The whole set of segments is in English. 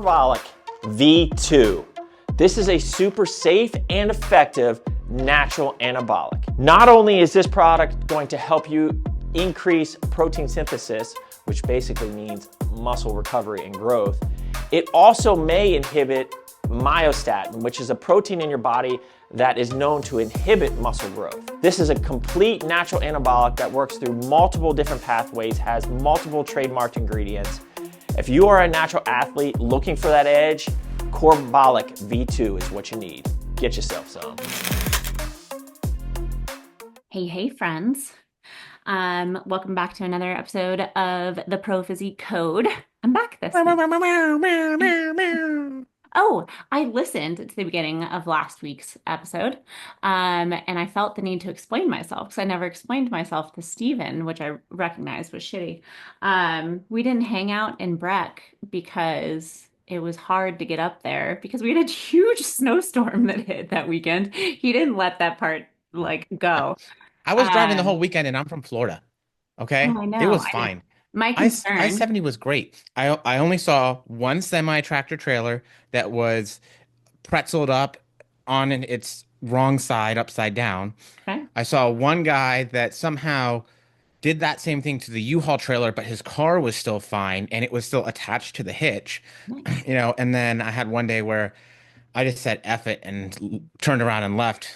Corbolic V2. This is a super safe and effective natural anabolic. Not only is this product going to help you increase protein synthesis, which basically means muscle recovery and growth, it also may inhibit myostatin, which is a protein in your body that is known to inhibit muscle growth. This is a complete natural anabolic that works through multiple different pathways, has multiple trademarked ingredients. If you are a natural athlete looking for that edge, Corbolic V2 is what you need. Get yourself some. Hey, friends. Welcome back to another episode of the Pro Physique Code. I'm back this week. Oh, I listened to the beginning of last week's episode, and I felt the need to explain myself because I never explained myself to Steven, which I recognized was shitty. We didn't hang out in Breck because it was hard to get up there because we had a huge snowstorm that hit that weekend. He didn't let that part go. I was driving the whole Um, weekend and I'm from Florida. Okay. oh, I It know, was I know. fine. My concern, I-70 was great. I only saw one semi tractor trailer that was pretzeled up on its wrong side, upside down. okay? I saw one guy that somehow did that same thing to the U-Haul trailer, but his car was still fine and it was still attached to the hitch, Nice. and then I had one day where I just said F it and turned around and left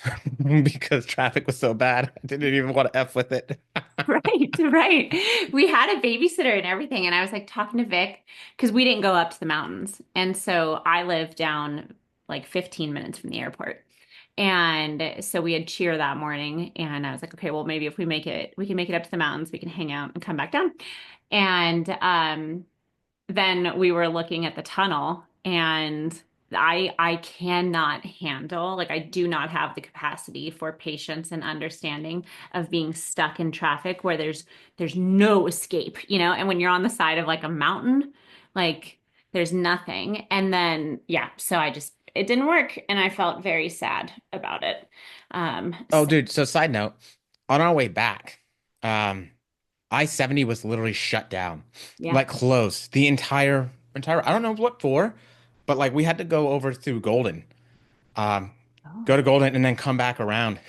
because traffic was so bad. I didn't even want to F with it. Right, right. We had a babysitter and everything, and I was like talking to Vic because we didn't go up to the mountains. And so I live down like 15 minutes from the airport. And so we had cheer that morning, and I was like, okay, well, maybe if we can make it up to the mountains, we can hang out and come back down. And then we were looking at the tunnel and I cannot handle, like I do not have the capacity for patience and understanding of being stuck in traffic where there's no escape, and when you're on the side of like a mountain, like there's nothing. And then yeah, so it didn't work and I felt very sad about it. Oh, So dude. So side note, on our way back, um, I-70 was literally shut down, yeah. like closed the entire, I don't know what for, but like we had to go over through Golden, um, go Oh. to Golden and then come back around,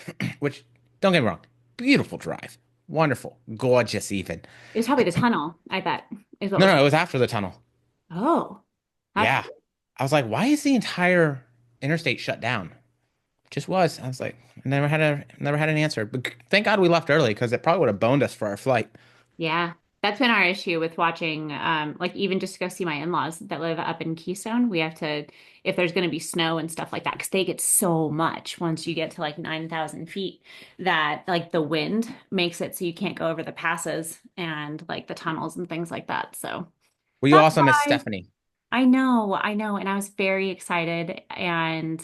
which don't get me wrong, beautiful drive, wonderful, gorgeous even. It was probably the tunnel, I bet, is what No, was. no, it was after the tunnel. Oh, that's Yeah. I was like, why is the entire interstate shut down? Just was. I was like, never had an answer. But thank God we left early because it probably would have boned us for our flight. Yeah, that's been our issue with watching, like even just to go see my in-laws that live up in Keystone. We have to, if there's going to be snow and stuff like that, because they get so much once you get to like 9,000 feet that like the wind makes it so you can't go over the passes and like the tunnels and things like that. So We that's also miss why Stephanie. I know. And I was very excited. And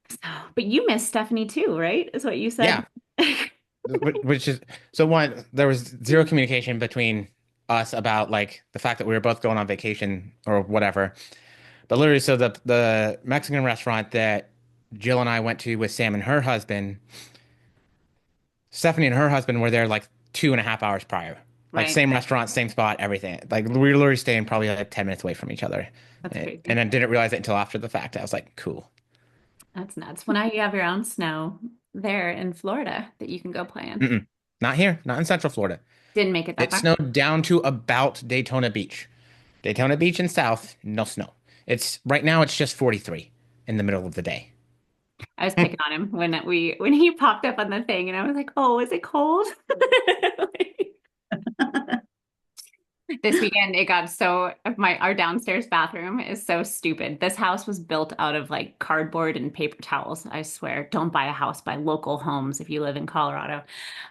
so, but you miss Stephanie too, right? Is what you said. Yeah, which is so one. There was zero communication between us about like the fact that we were both going on vacation or whatever. But literally, so the Mexican restaurant that Jill and I went to with Sam and her husband, Stephanie and her husband were there like 2.5 hours prior. Like Right. same restaurant, same spot, everything. Like we were literally staying probably like 10 minutes away from each other. That's And crazy. then didn't realize it until after the fact. I was like, cool. That's nuts. Well, now you have your own snow there in Florida that you can go play in. Mm-mm. Not here, not in Central Florida. Didn't make it that It far. snowed down to about Daytona Beach. Daytona Beach and south, no snow. It's right now it's just 43 in the middle of the day. I was picking on him when he popped up on the thing, and I was like, "Oh, is it cold?" This weekend, it got so our downstairs bathroom is so stupid. This house was built out of like cardboard and paper towels. I swear, don't buy a house, buy local homes if you live in Colorado.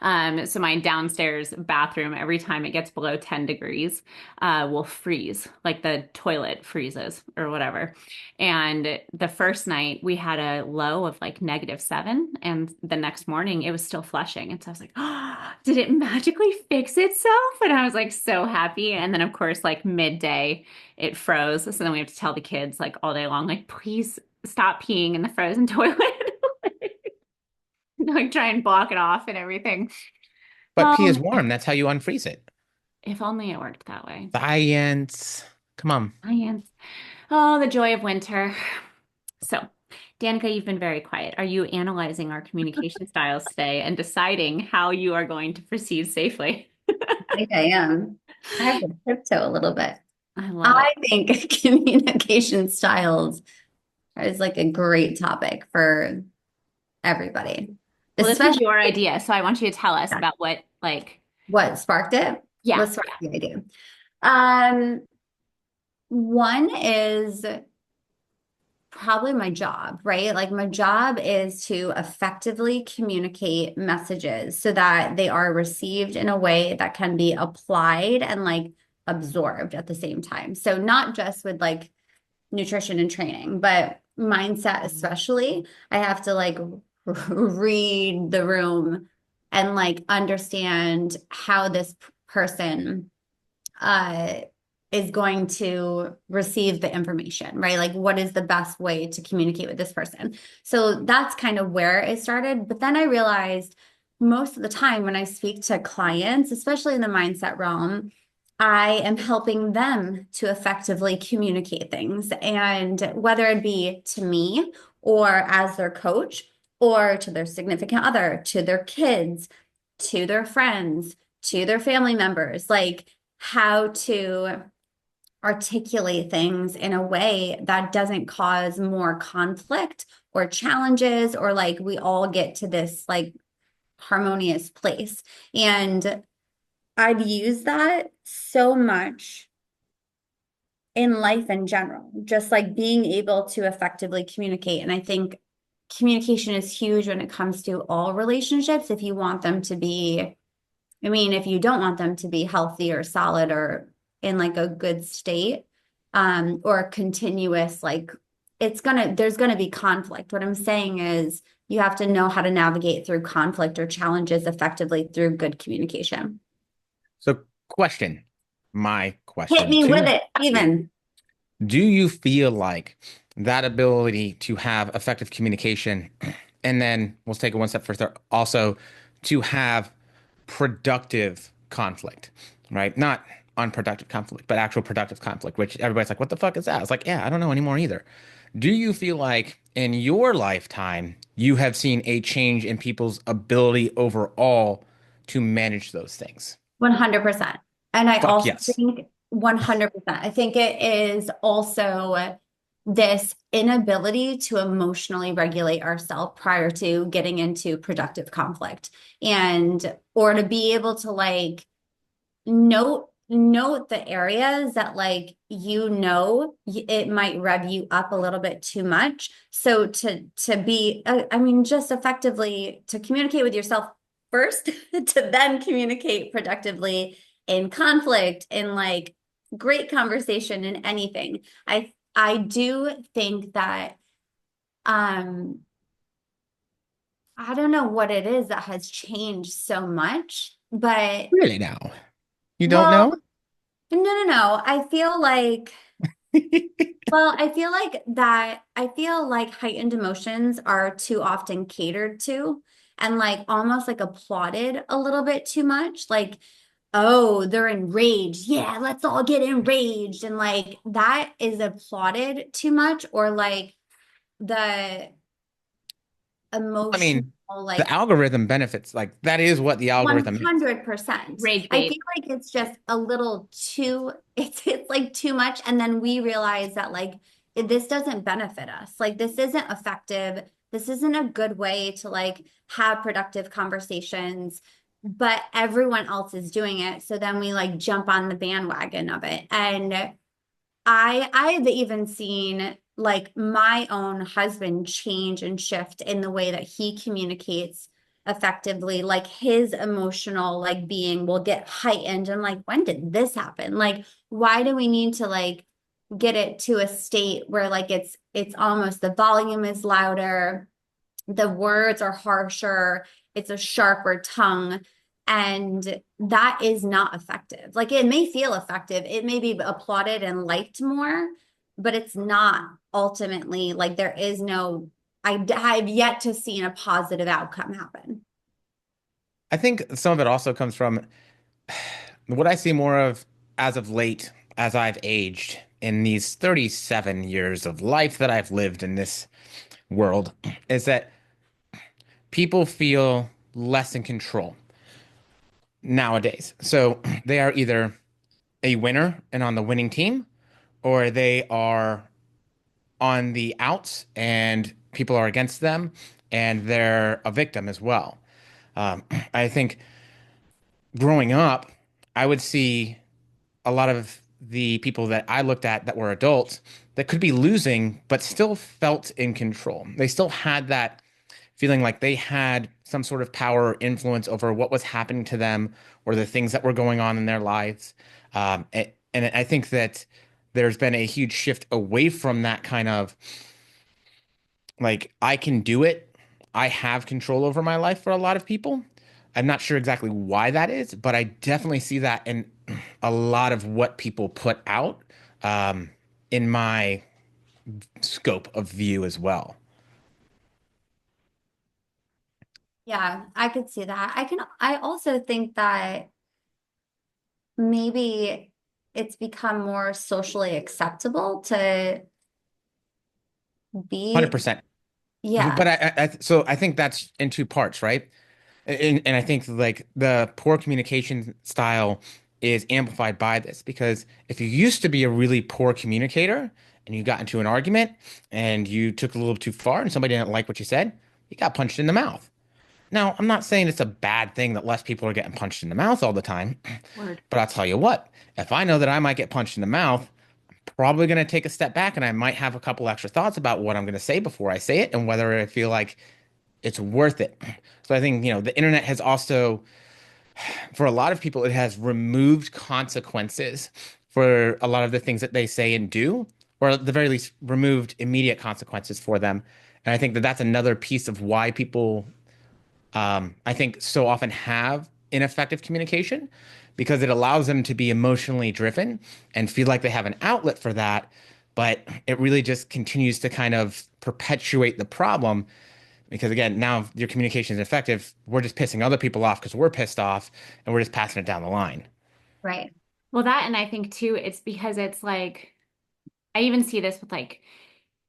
So my downstairs bathroom, every time it gets below 10 degrees, will freeze, like the toilet freezes or whatever. And the first night we had a low of like -7, and the next morning it was still flushing. And so I was like, oh, did it magically fix itself? And I was like so happy. And then of course, like midday, it froze. So then we have to tell the kids like all day long, like, please stop peeing in the frozen toilet. Like try and block it off and everything. But pee is Oh, warm. That's how you unfreeze it. if only it worked that way. Science. Come on. Science. Oh, the joy of winter. So, Danica, you've been very quiet. Are you analyzing our communication styles today and deciding how you are going to proceed safely? I think I am. I have to tiptoe a little bit. I love it. I think communication styles is like a great topic for everybody, Well, this was especially your idea, so I want you to tell us about what, like, what sparked it. yeah, What sparked the idea? Um, One is probably my job, right? Like my job is to effectively communicate messages so that they are received in a way that can be applied and like absorbed at the same time. So not just with like nutrition and training, but mindset especially. I have to like read the room and like understand how this person uh is going to receive the information, right? Like, what is the best way to communicate with this person? So that's kind of where it started. But then I realized most of the time when I speak to clients, especially in the mindset realm, I am helping them to effectively communicate things. And whether it be to me or as their coach, or to their significant other, to their kids, to their friends, to their family members, like how to articulate things in a way that doesn't cause more conflict or challenges, or like we all get to this like harmonious place. And I've used that so much in life in general, just like being able to effectively communicate. And I think communication is huge when it comes to all relationships. If you want them to be, I mean, if you don't want them to be healthy or solid or in like a good state, or continuous, like there's gonna be conflict. What I'm saying is you have to know how to navigate through conflict or challenges effectively through good communication. So, question, my Hit question me with to it, even. do you feel like that ability to have effective communication, and then we'll take it one step further, also to have productive conflict, right? Not unproductive conflict, but actual productive conflict, which everybody's like, what the fuck is that? It's like, yeah, I don't know anymore either. Do you feel like in your lifetime you have seen a change in people's ability overall to manage those things? 100%. And I Fuck also yes. think 100%. I think it is also this inability to emotionally regulate ourselves prior to getting into productive conflict, and or to be able to like note the areas that like it might rev you up a little bit too much. So to be I mean just effectively to communicate with yourself first to then communicate productively in conflict, in like great conversation, in anything. I do think that um I don't know what it is that has changed so much, but Really now? You don't well, know? no. I feel like heightened emotions are too often catered to and like almost like applauded a little bit too much. Like, oh, they're enraged. Yeah, let's all get enraged. And like that is applauded too much, or like the I emotional, mean, the like algorithm benefits, like that is what the algorithm is. 100%. Rage I bait. feel like it's just a little too, it's like too much. And then we realize that like this doesn't benefit us. Like this isn't effective. This isn't a good way to like have productive conversations, but everyone else is doing it. So then we like jump on the bandwagon of it. And I've even seen like my own husband change and shift in the way that he communicates effectively. Like his emotional like being will get heightened. And like, when did this happen? Like, why do we need to like get it to a state where like it's almost the volume is louder, the words are harsher, it's a sharper tongue. And that is not effective. Like it may feel effective, it may be applauded and liked more, but it's not ultimately like there is no, I've yet to see a positive outcome happen. I think some of it also comes from what I see more of as of late as I've aged in these 37 years of life that I've lived in this world is that people feel less in control nowadays. So they are either a winner and on the winning team, or they are on the outs and people are against them and they're a victim as well. I think growing up, I would see a lot of the people that I looked at that were adults that could be losing, but still felt in control. They still had that feeling like they had some sort of power or influence over what was happening to them or the things that were going on in their lives. And I think that there's been a huge shift away from that kind of like, I can do it. I have control over my life for a lot of people. I'm not sure exactly why that is, but I definitely see that in a lot of what people put out um, in my scope of view as well. Yeah, I could see that. I also think that maybe it's become more socially acceptable to be, 100%. yeah, But so I think that's in two parts, right? And I think like the poor communication style is amplified by this because if you used to be a really poor communicator and you got into an argument and you took it a little too far and somebody didn't like what you said, you got punched in the mouth. Now, I'm not saying it's a bad thing that less people are getting punched in the mouth all the time, Word. but I'll tell you what, if I know that I might get punched in the mouth, probably going to take a step back and I might have a couple extra thoughts about what I'm going to say before I say it and whether I feel like it's worth it. So I think, the internet has also, for a lot of people, it has removed consequences for a lot of the things that they say and do, or at the very least, removed immediate consequences for them. And I think that that's another piece of why people, I think, so often have ineffective communication because it allows them to be emotionally driven and feel like they have an outlet for that. But it really just continues to kind of perpetuate the problem because again, now if your communication is effective, we're just pissing other people off because we're pissed off and we're just passing it down the line. right. Well, that, and I think too, it's because it's like, I even see this with like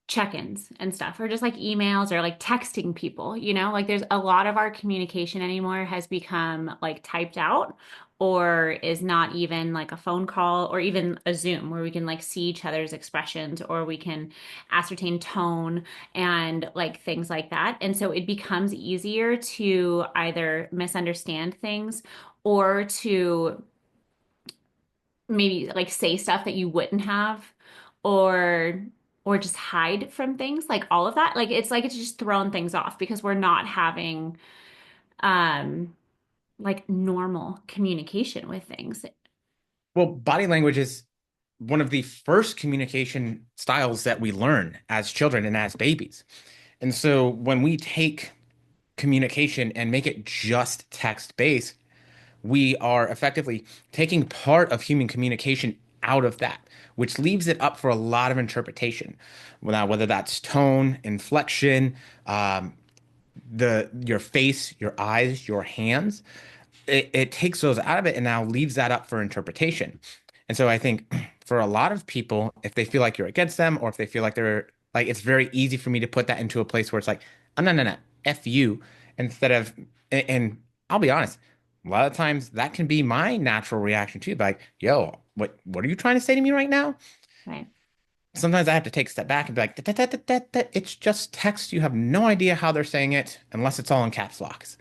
check-ins and stuff, or just like emails or like texting people, like there's a lot of our communication anymore has become like typed out or is not even like a phone call or even a Zoom where we can like see each other's expressions or we can ascertain tone and like things like that. And so it becomes easier to either misunderstand things or to maybe like say stuff that you wouldn't have or just hide from things like all of that it's just thrown things off because we're not having um like normal communication with things. Well, body language is one of the first communication styles that we learn as children and as babies. And so when we take communication and make it just text based, we are effectively taking part of human communication out of that, which leaves it up for a lot of interpretation. Now, whether that's tone, inflection, your face, your eyes, your hands, it takes those out of it and now leaves that up for interpretation. And so I think for a lot of people, if they feel like you're against them or if they feel like they're like, it's very easy for me to put that into a place where it's like, oh, no, no, no, F you, instead of, and I'll be honest, a lot of times that can be my natural reaction too. Like, yo, what are you trying to say to me right now? Right. Sometimes I have to take a step back and be like, it's just text. You have no idea how they're saying it unless it's all in caps locks.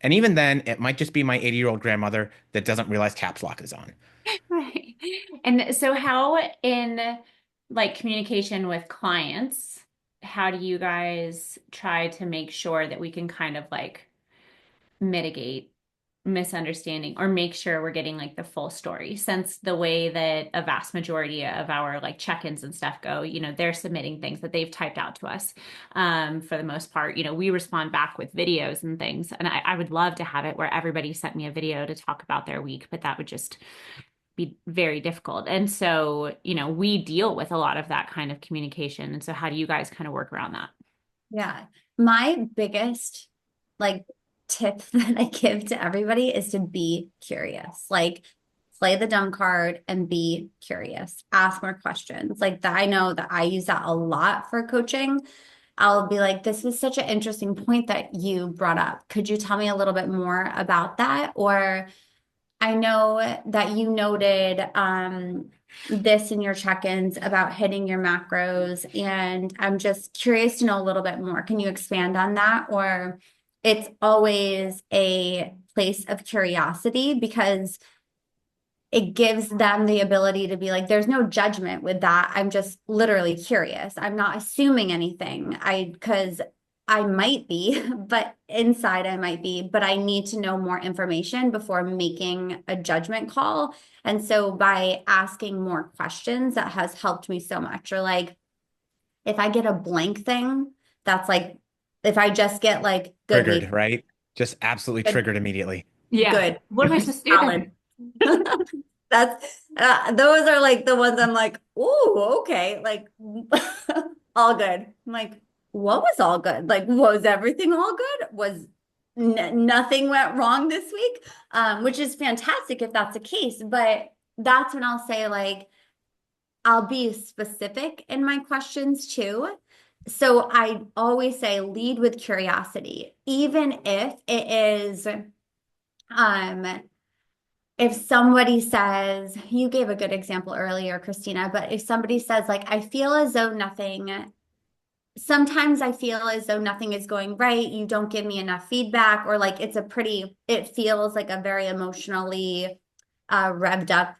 And even then, it might just be my 80-year-old grandmother that doesn't realize caps lock is on. Right. And so how in like communication with clients, how do you guys try to make sure that we can kind of like mitigate misunderstanding or make sure we're getting like the full story, since the way that a vast majority of our like check-ins and stuff go, they're submitting things that they've typed out to us. For the most part, we respond back with videos and things, and I would love to have it where everybody sent me a video to talk about their week, but that would just be very difficult. And so, we deal with a lot of that kind of communication. And so how do you guys kind of work around that? Yeah. My biggest like tip that I give to everybody is to be curious. Like play the dumb card and be curious, ask more questions. Like that, I know that I use that a lot for coaching. I'll be like, this was such an interesting point that you brought up. Could you tell me a little bit more about that? Or I know that you noted this in your check-ins about hitting your macros, and I'm just curious to know a little bit more. Can you expand on that? Or it's always a place of curiosity because it gives them the ability to be like, there's no judgment with that. I'm just literally curious. I'm not assuming anything. Because I might be, but inside I might be, but I need to know more information before making a judgment call. And so by asking more questions, that has helped me so much. Or like, if I get a blank thing, that's like, if I just get like good Triggered, week, right? Just absolutely good, triggered immediately. Yeah. good. What am I supposed to do then? Solid. That's those are like the ones I'm like, ooh, okay, like all good. I'm like, what was all good? Like, was everything all good? Was nothing went wrong this week? Which is fantastic if that's the case. But that's when I'll say like, I'll be specific in my questions too. So I always say lead with curiosity, even if it is if somebody says, you gave a good example earlier, Christina, but if somebody says, like, I feel as though nothing, sometimes I feel as though nothing is going right, you don't give me enough feedback, or like it feels like a very emotionally revved up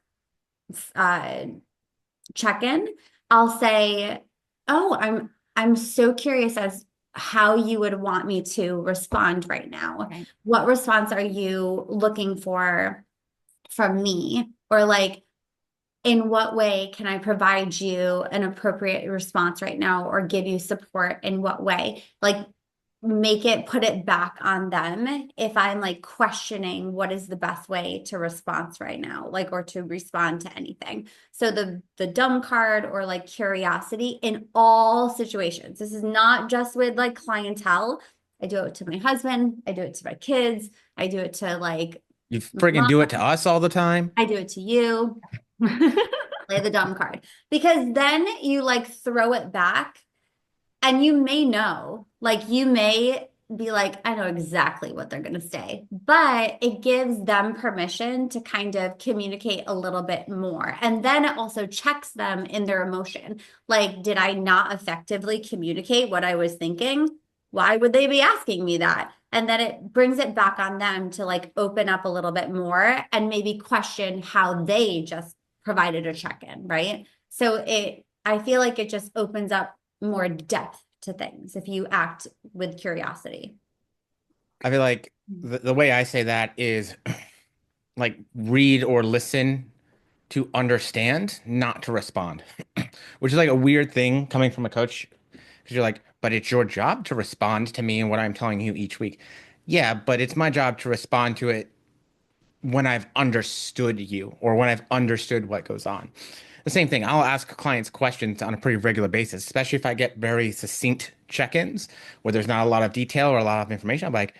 check-in, I'll say, oh, I'm so curious as how you would want me to respond right now. Okay. What response are you looking for from me? Or like, in what way can I provide you an appropriate response right now or give you support in what way? Like, put it back on them if I'm like questioning what is the best way to respond right now, like, or to respond to anything. So the dumb card or like curiosity in all situations. This is not just with like clientele. I do it to my husband. I do it to my kids. I do it to like You my friggin' do it to mom. us all the time. I do it to you. Play the dumb card because then you like throw it back and you may know, like you may be like, I know exactly what they're going to say, but it gives them permission to kind of communicate a little bit more. And then it also checks them in their emotion. Like, did I not effectively communicate what I was thinking? Why would they be asking me that? And then it brings it back on them to like open up a little bit more and maybe question how they just provided a check-in, right? So I feel like it just opens up more depth to things if you act with curiosity. I feel like the way I say that is like read or listen to understand, not to respond, which is like a weird thing coming from a coach because you're like, but it's your job to respond to me and what I'm telling you each week. Yeah, but it's my job to respond to it when I've understood you or when I've understood what goes on. The same thing, I'll ask clients questions on a pretty regular basis, especially if I get very succinct check-ins where there's not a lot of detail or a lot of information. I'm like,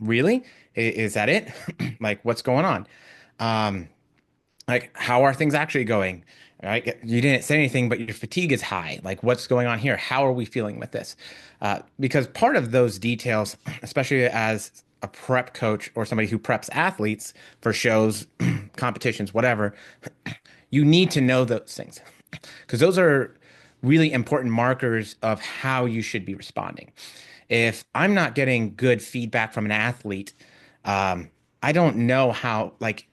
really? Is that it? Like, what's going on? Um, like, how are things actually going? Right? You didn't say anything, but your fatigue is high. Like, what's going on here? How are we feeling with this? Because part of those details, especially as a prep coach or somebody who preps athletes for shows, competitions, whatever, you need to know those things because those are really important markers of how you should be responding. If I'm not getting good feedback from an athlete, I don't know how, like,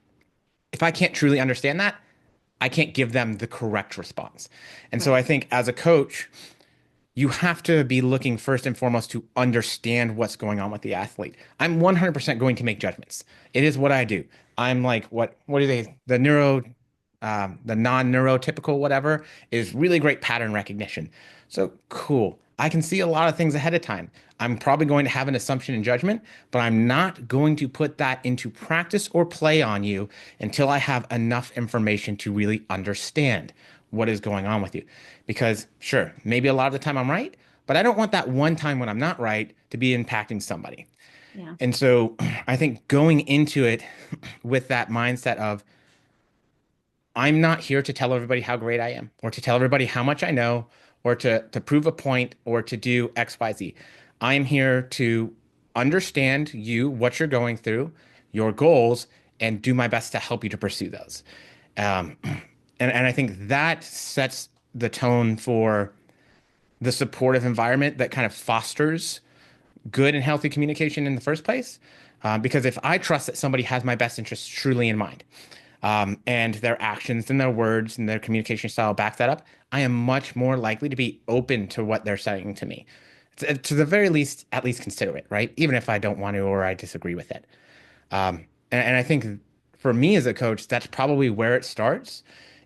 if I can't truly understand that, I can't give them the correct response. And so I think as a coach, you have to be looking first and foremost to understand what's going on with the athlete. I'm 100% going to make judgments. It is what I do. I'm like, what do they, the non-neurotypical whatever is really great pattern recognition. So cool. I can see a lot of things ahead of time. I'm probably going to have an assumption and judgment, but I'm not going to put that into practice or play on you until I have enough information to really understand what is going on with you. Because sure, maybe a lot of the time I'm right, but I don't want that one time when I'm not right to be impacting somebody. Yeah. And so I think going into it with that mindset of I'm not here to tell everybody how great I am or to tell everybody how much I know or to prove a point or to do XYZ. I am here to understand you, what you're going through, your goals, and do my best to help you to pursue those. Um, and I think that sets the tone for the supportive environment that kind of fosters good and healthy communication in the first place. Because if I trust that somebody has my best interests truly in mind, and their actions and their words and their communication style back that up, I am much more likely to be open to what they're saying to me. To the very least, at least consider it, right? Even if I don't want to or I disagree with it. And I think for me as a coach, that's probably where it starts,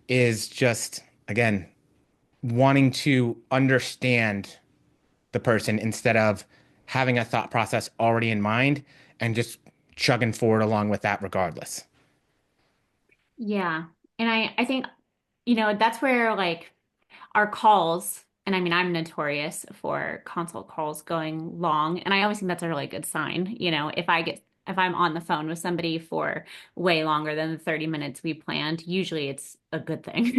is just, again, wanting to understand the person instead of having a thought process already in mind and just chugging forward along with that regardless. Yeah. And I think, that's where like our calls, and I mean, I'm notorious for consult calls going long, and I always think that's a really good sign. If I'm on the phone with somebody for way longer than the 30 minutes we planned, usually it's a good thing,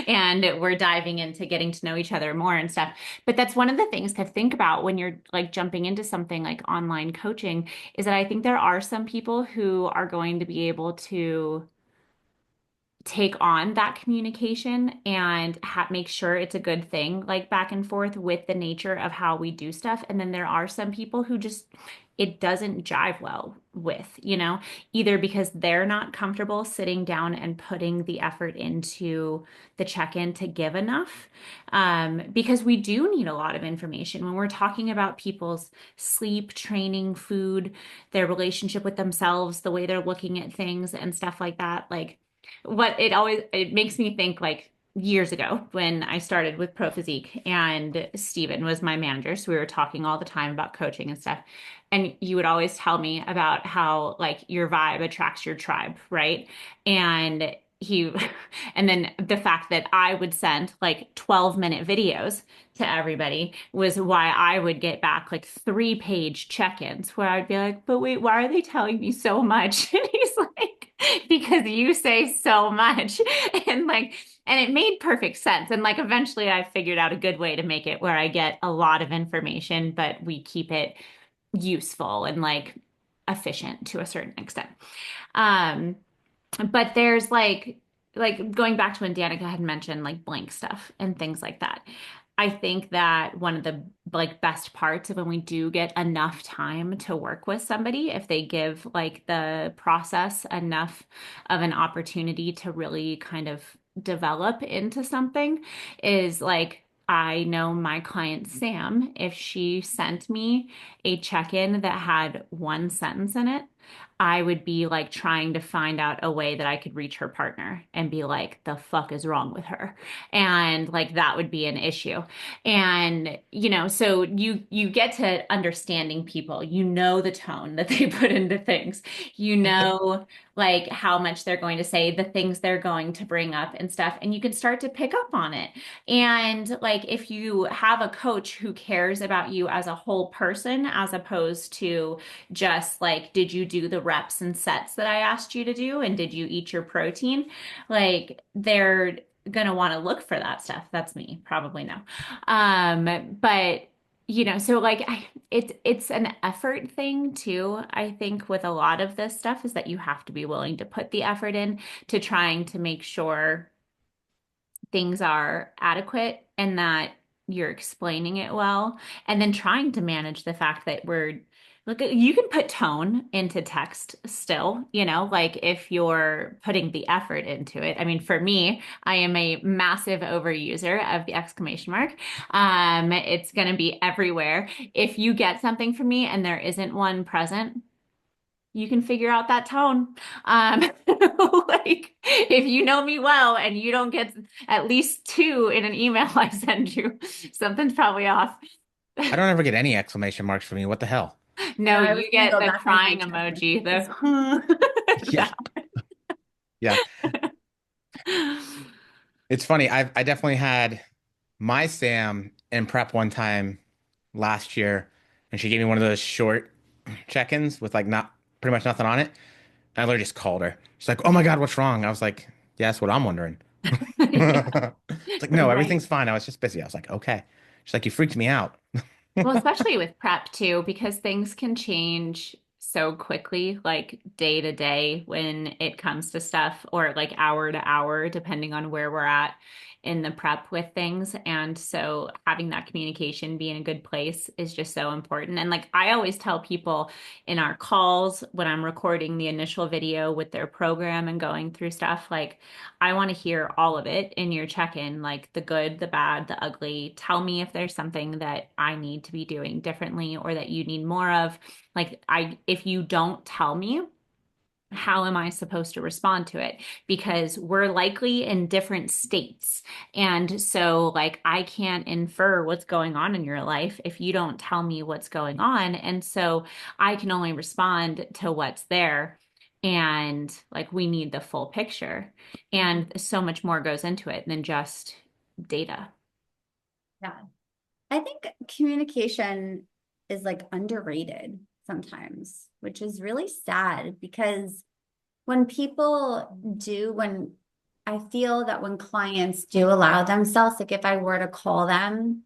and we're diving into getting to know each other more and stuff. But that's one of the things to think about when you're like jumping into something like online coaching, is that I think there are some people who are going to be able to take on that communication and make sure it's a good thing, like back and forth with the nature of how we do stuff. And then there are some people who just, it doesn't jive well with, either because they're not comfortable sitting down and putting the effort into the check-in to give enough. Because we do need a lot of information when we're talking about people's sleep, training, food, their relationship with themselves, the way they're looking at things and stuff like that. Like, it makes me think like years ago when I started with Pro Physique and Steven was my manager. So we were talking all the time about coaching and stuff. And you would always tell me about how like your vibe attracts your tribe, right? And he, and then the fact that I would send like 12-minute videos to everybody was why I would get back like 3-page check-ins where I'd be like, but wait, why are they telling me so much? And he's like, because you say so much. And like, and it made perfect sense. And like, eventually I figured out a good way to make it where I get a lot of information, but we keep it useful and like efficient to a certain extent. Um, but there's like going back to when Danica had mentioned like blank stuff and things like that. I think that one of the like best parts of when we do get enough time to work with somebody, if they give like the process enough of an opportunity to really kind of develop into something, is like I know my client Sam, if she sent me a check-in that had one sentence in it, I would be like trying to find out a way that I could reach her partner and be like, the fuck is wrong with her? And like that would be an issue. And so you get to understanding people, the tone that they put into things, like how much they're going to say, the things they're going to bring up and stuff, and you can start to pick up on it. And like if you have a coach who cares about you as a whole person, as opposed to just like, did you do the reps and sets that I asked you to do? And did you eat your protein? Like they're gonna want to look for that stuff. That's me, probably no. But so like it's an effort thing too. I think with a lot of this stuff is that you have to be willing to put the effort in to trying to make sure things are adequate and that you're explaining it well, and then trying to manage the fact that you can put tone into text still, like if you're putting the effort into it. I mean, for me, I am a massive overuser of the exclamation mark. It's going to be everywhere. If you get something from me and there isn't one present, you can figure out that tone. Like if you know me well and you don't get at least 2 in an email I send you, something's probably off. I don't ever get any exclamation marks from you. What the hell? No, I was you gonna get go the back on my crying check-in. emoji, the Yeah. Yeah. It's funny. I definitely had my Sam in prep one time last year, and she gave me one of those short check-ins with like not pretty much nothing on it. And I literally just called her. She's like, "Oh my God, what's wrong?" I was like, Yeah, that's what I'm wondering. Yeah, It's like, no, right. everything's fine. I was just busy. I was like, okay. She's like, you freaked me out. Well, especially with prep too, because things can change so quickly, like day to day when it comes to stuff, or like hour to hour, depending on where we're at in the prep with things. And so having that communication be in a good place is just so important. And like I always tell people in our calls when I'm recording the initial video with their program and going through stuff, like I want to hear all of it in your check-in, like the good, the bad, the ugly. Tell me if there's something that I need to be doing differently or that you need more of. Like if you don't tell me, how am I supposed to respond to it? Because we're likely in different states. And so, like, I can't infer what's going on in your life if you don't tell me what's going on. And so, I can only respond to what's there. And like, we need the full picture. And so much more goes into it than just data. Yeah. I think communication is like underrated sometimes, which is really sad because when I feel that when clients do allow themselves, like if I were to call them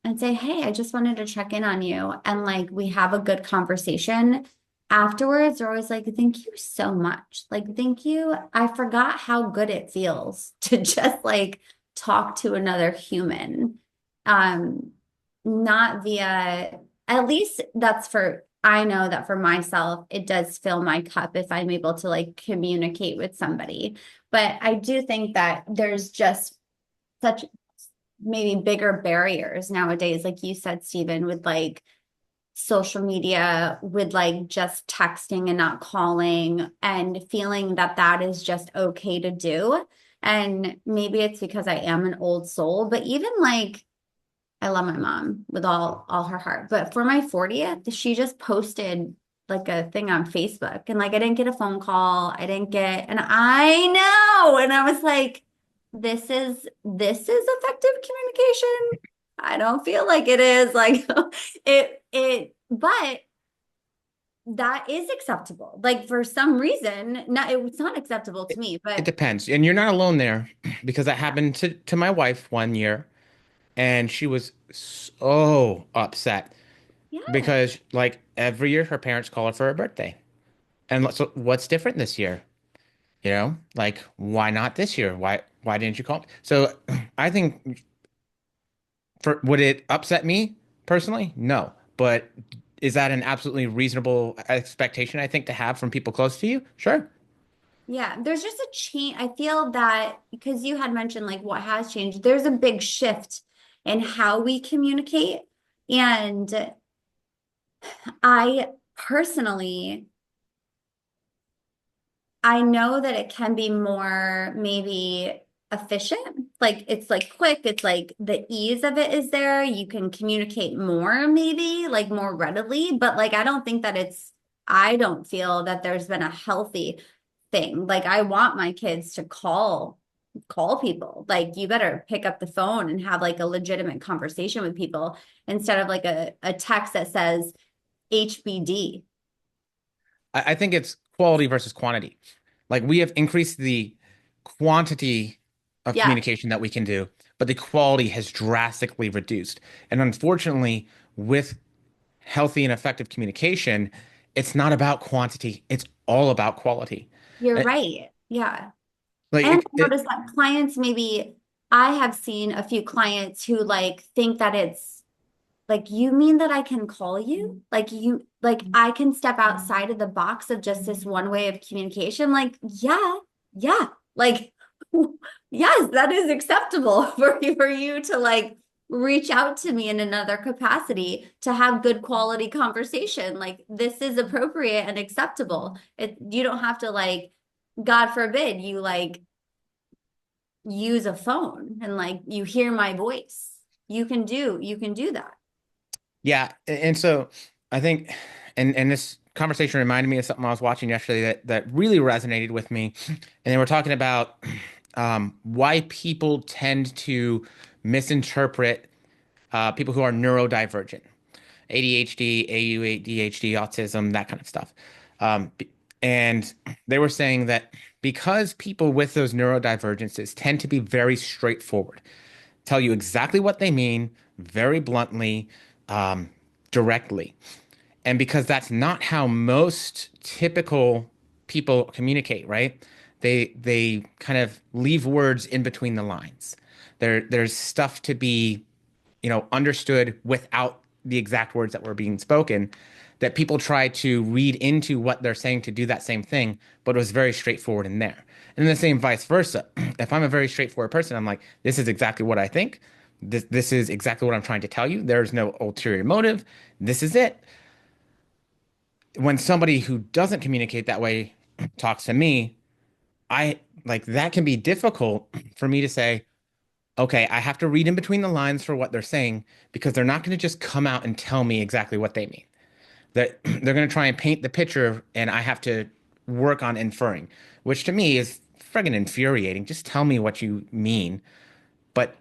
and say, hey, I just wanted to check in on you, and like we have a good conversation afterwards, they're always like, thank you so much. Like, thank you. I forgot how good it feels to just like talk to another human. Um, Not via, at least I know that for myself, it does fill my cup if I'm able to like communicate with somebody. But I do think that there's just such maybe bigger barriers nowadays, like you said, Stephen, with like social media, with like just texting and not calling, and feeling that that is just okay to do. And maybe it's because I am an old soul, but even like I love my mom with all her heart. But for my 40th, she just posted like a thing on Facebook, and like I didn't get a phone call. I didn't get, and I know. And I was like, this is effective communication. I don't feel like it is. Like but that is acceptable. Like for some reason, not it's not acceptable to me, It but depends. And you're not alone there because that happened to my wife one year and she was so upset yeah. because like every year her parents call her for her birthday. And so what's different this year? You know, like why not this year? Why didn't you call me? So I think would it upset me personally? No. But is that an absolutely reasonable expectation I think to have from people close to you? Sure. Yeah, there's just a change. I feel that because you had mentioned like what has changed, there's a big shift in how we communicate. And I personally, I know that it can be more maybe efficient. Like it's like quick, it's like the ease of it is there. You can communicate more, maybe like more readily, but like I don't feel that there's been a healthy thing. Like I want my kids to call people. Like you better pick up the phone and have like a legitimate conversation with people instead of like a text that says HBD. I think it's quality versus quantity. Like we have increased the quantity of Yeah, communication that we can do, but the quality has drastically reduced. And unfortunately, with healthy and effective communication, it's not about quantity, it's all about quality. you're Uh, right. Yeah. Like And I noticed that clients, maybe I have seen a few clients who like think that it's like, you mean that I can call you? Like I can step outside of the box of just this one way of communication? Like, yeah, yeah. Like, yes, that is acceptable for you to like reach out to me in another capacity to have good quality conversation. Like, this is appropriate and acceptable. You don't have to like, God forbid, you like use a phone and like you hear my voice. You can do that. yeah, and so I think, and this conversation reminded me of something I was watching yesterday that really resonated with me, and they were talking about why people tend to misinterpret people who are neurodivergent, ADHD, ADHD, autism, that kind of stuff. And they were saying that because people with those neurodivergences tend to be very straightforward, tell you exactly what they mean, very bluntly, um, directly. And because that's not how most typical people communicate, right? They kind of leave words in between the lines. There's stuff to be, understood without the exact words that were being spoken, that people try to read into what they're saying to do that same thing, but it was very straightforward in there. And the same vice versa. If I'm a very straightforward person, I'm like, this is exactly what I think. This is exactly what I'm trying to tell you. There's no ulterior motive. This is it. When somebody who doesn't communicate that way talks to me, I like that can be difficult for me to say, okay, I have to read in between the lines for what they're saying because they're not going to just come out and tell me exactly what they mean. They're going to try and paint the picture and I have to work on inferring, which to me is friggin' infuriating. Just tell me what you mean. But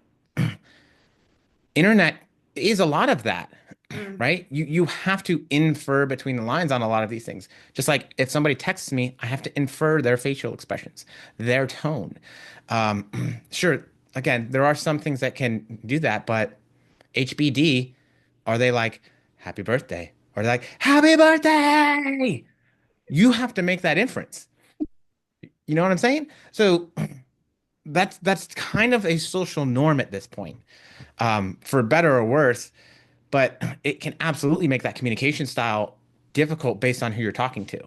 internet is a lot of that, Mm. right? You have to infer between the lines on a lot of these things. Just like if somebody texts me, I have to infer their facial expressions, their tone. Sure, again, there are some things that can do that, but HBD, are they like happy birthday? Or they're like happy birthday? You have to make that inference. You know what I'm saying? So that's kind of a social norm at this point, for better or worse. But it can absolutely make that communication style difficult based on who you're talking to.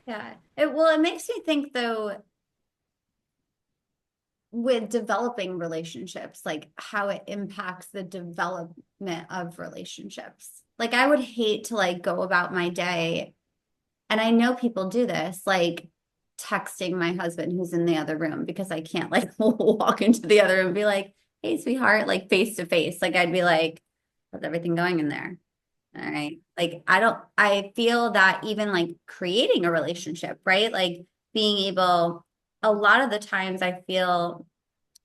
Yeah. It makes me think though, with developing relationships, like how it impacts the development of relationships. Like I would hate to like go about my day, and I know people do this, like texting my husband who's in the other room because I can't like walk into the other room and be like, hey, sweetheart, like face to face. Like I'd be like, how's everything going in there? All right. Like I feel that even like creating a relationship, right? Like being able, a lot of the times I feel,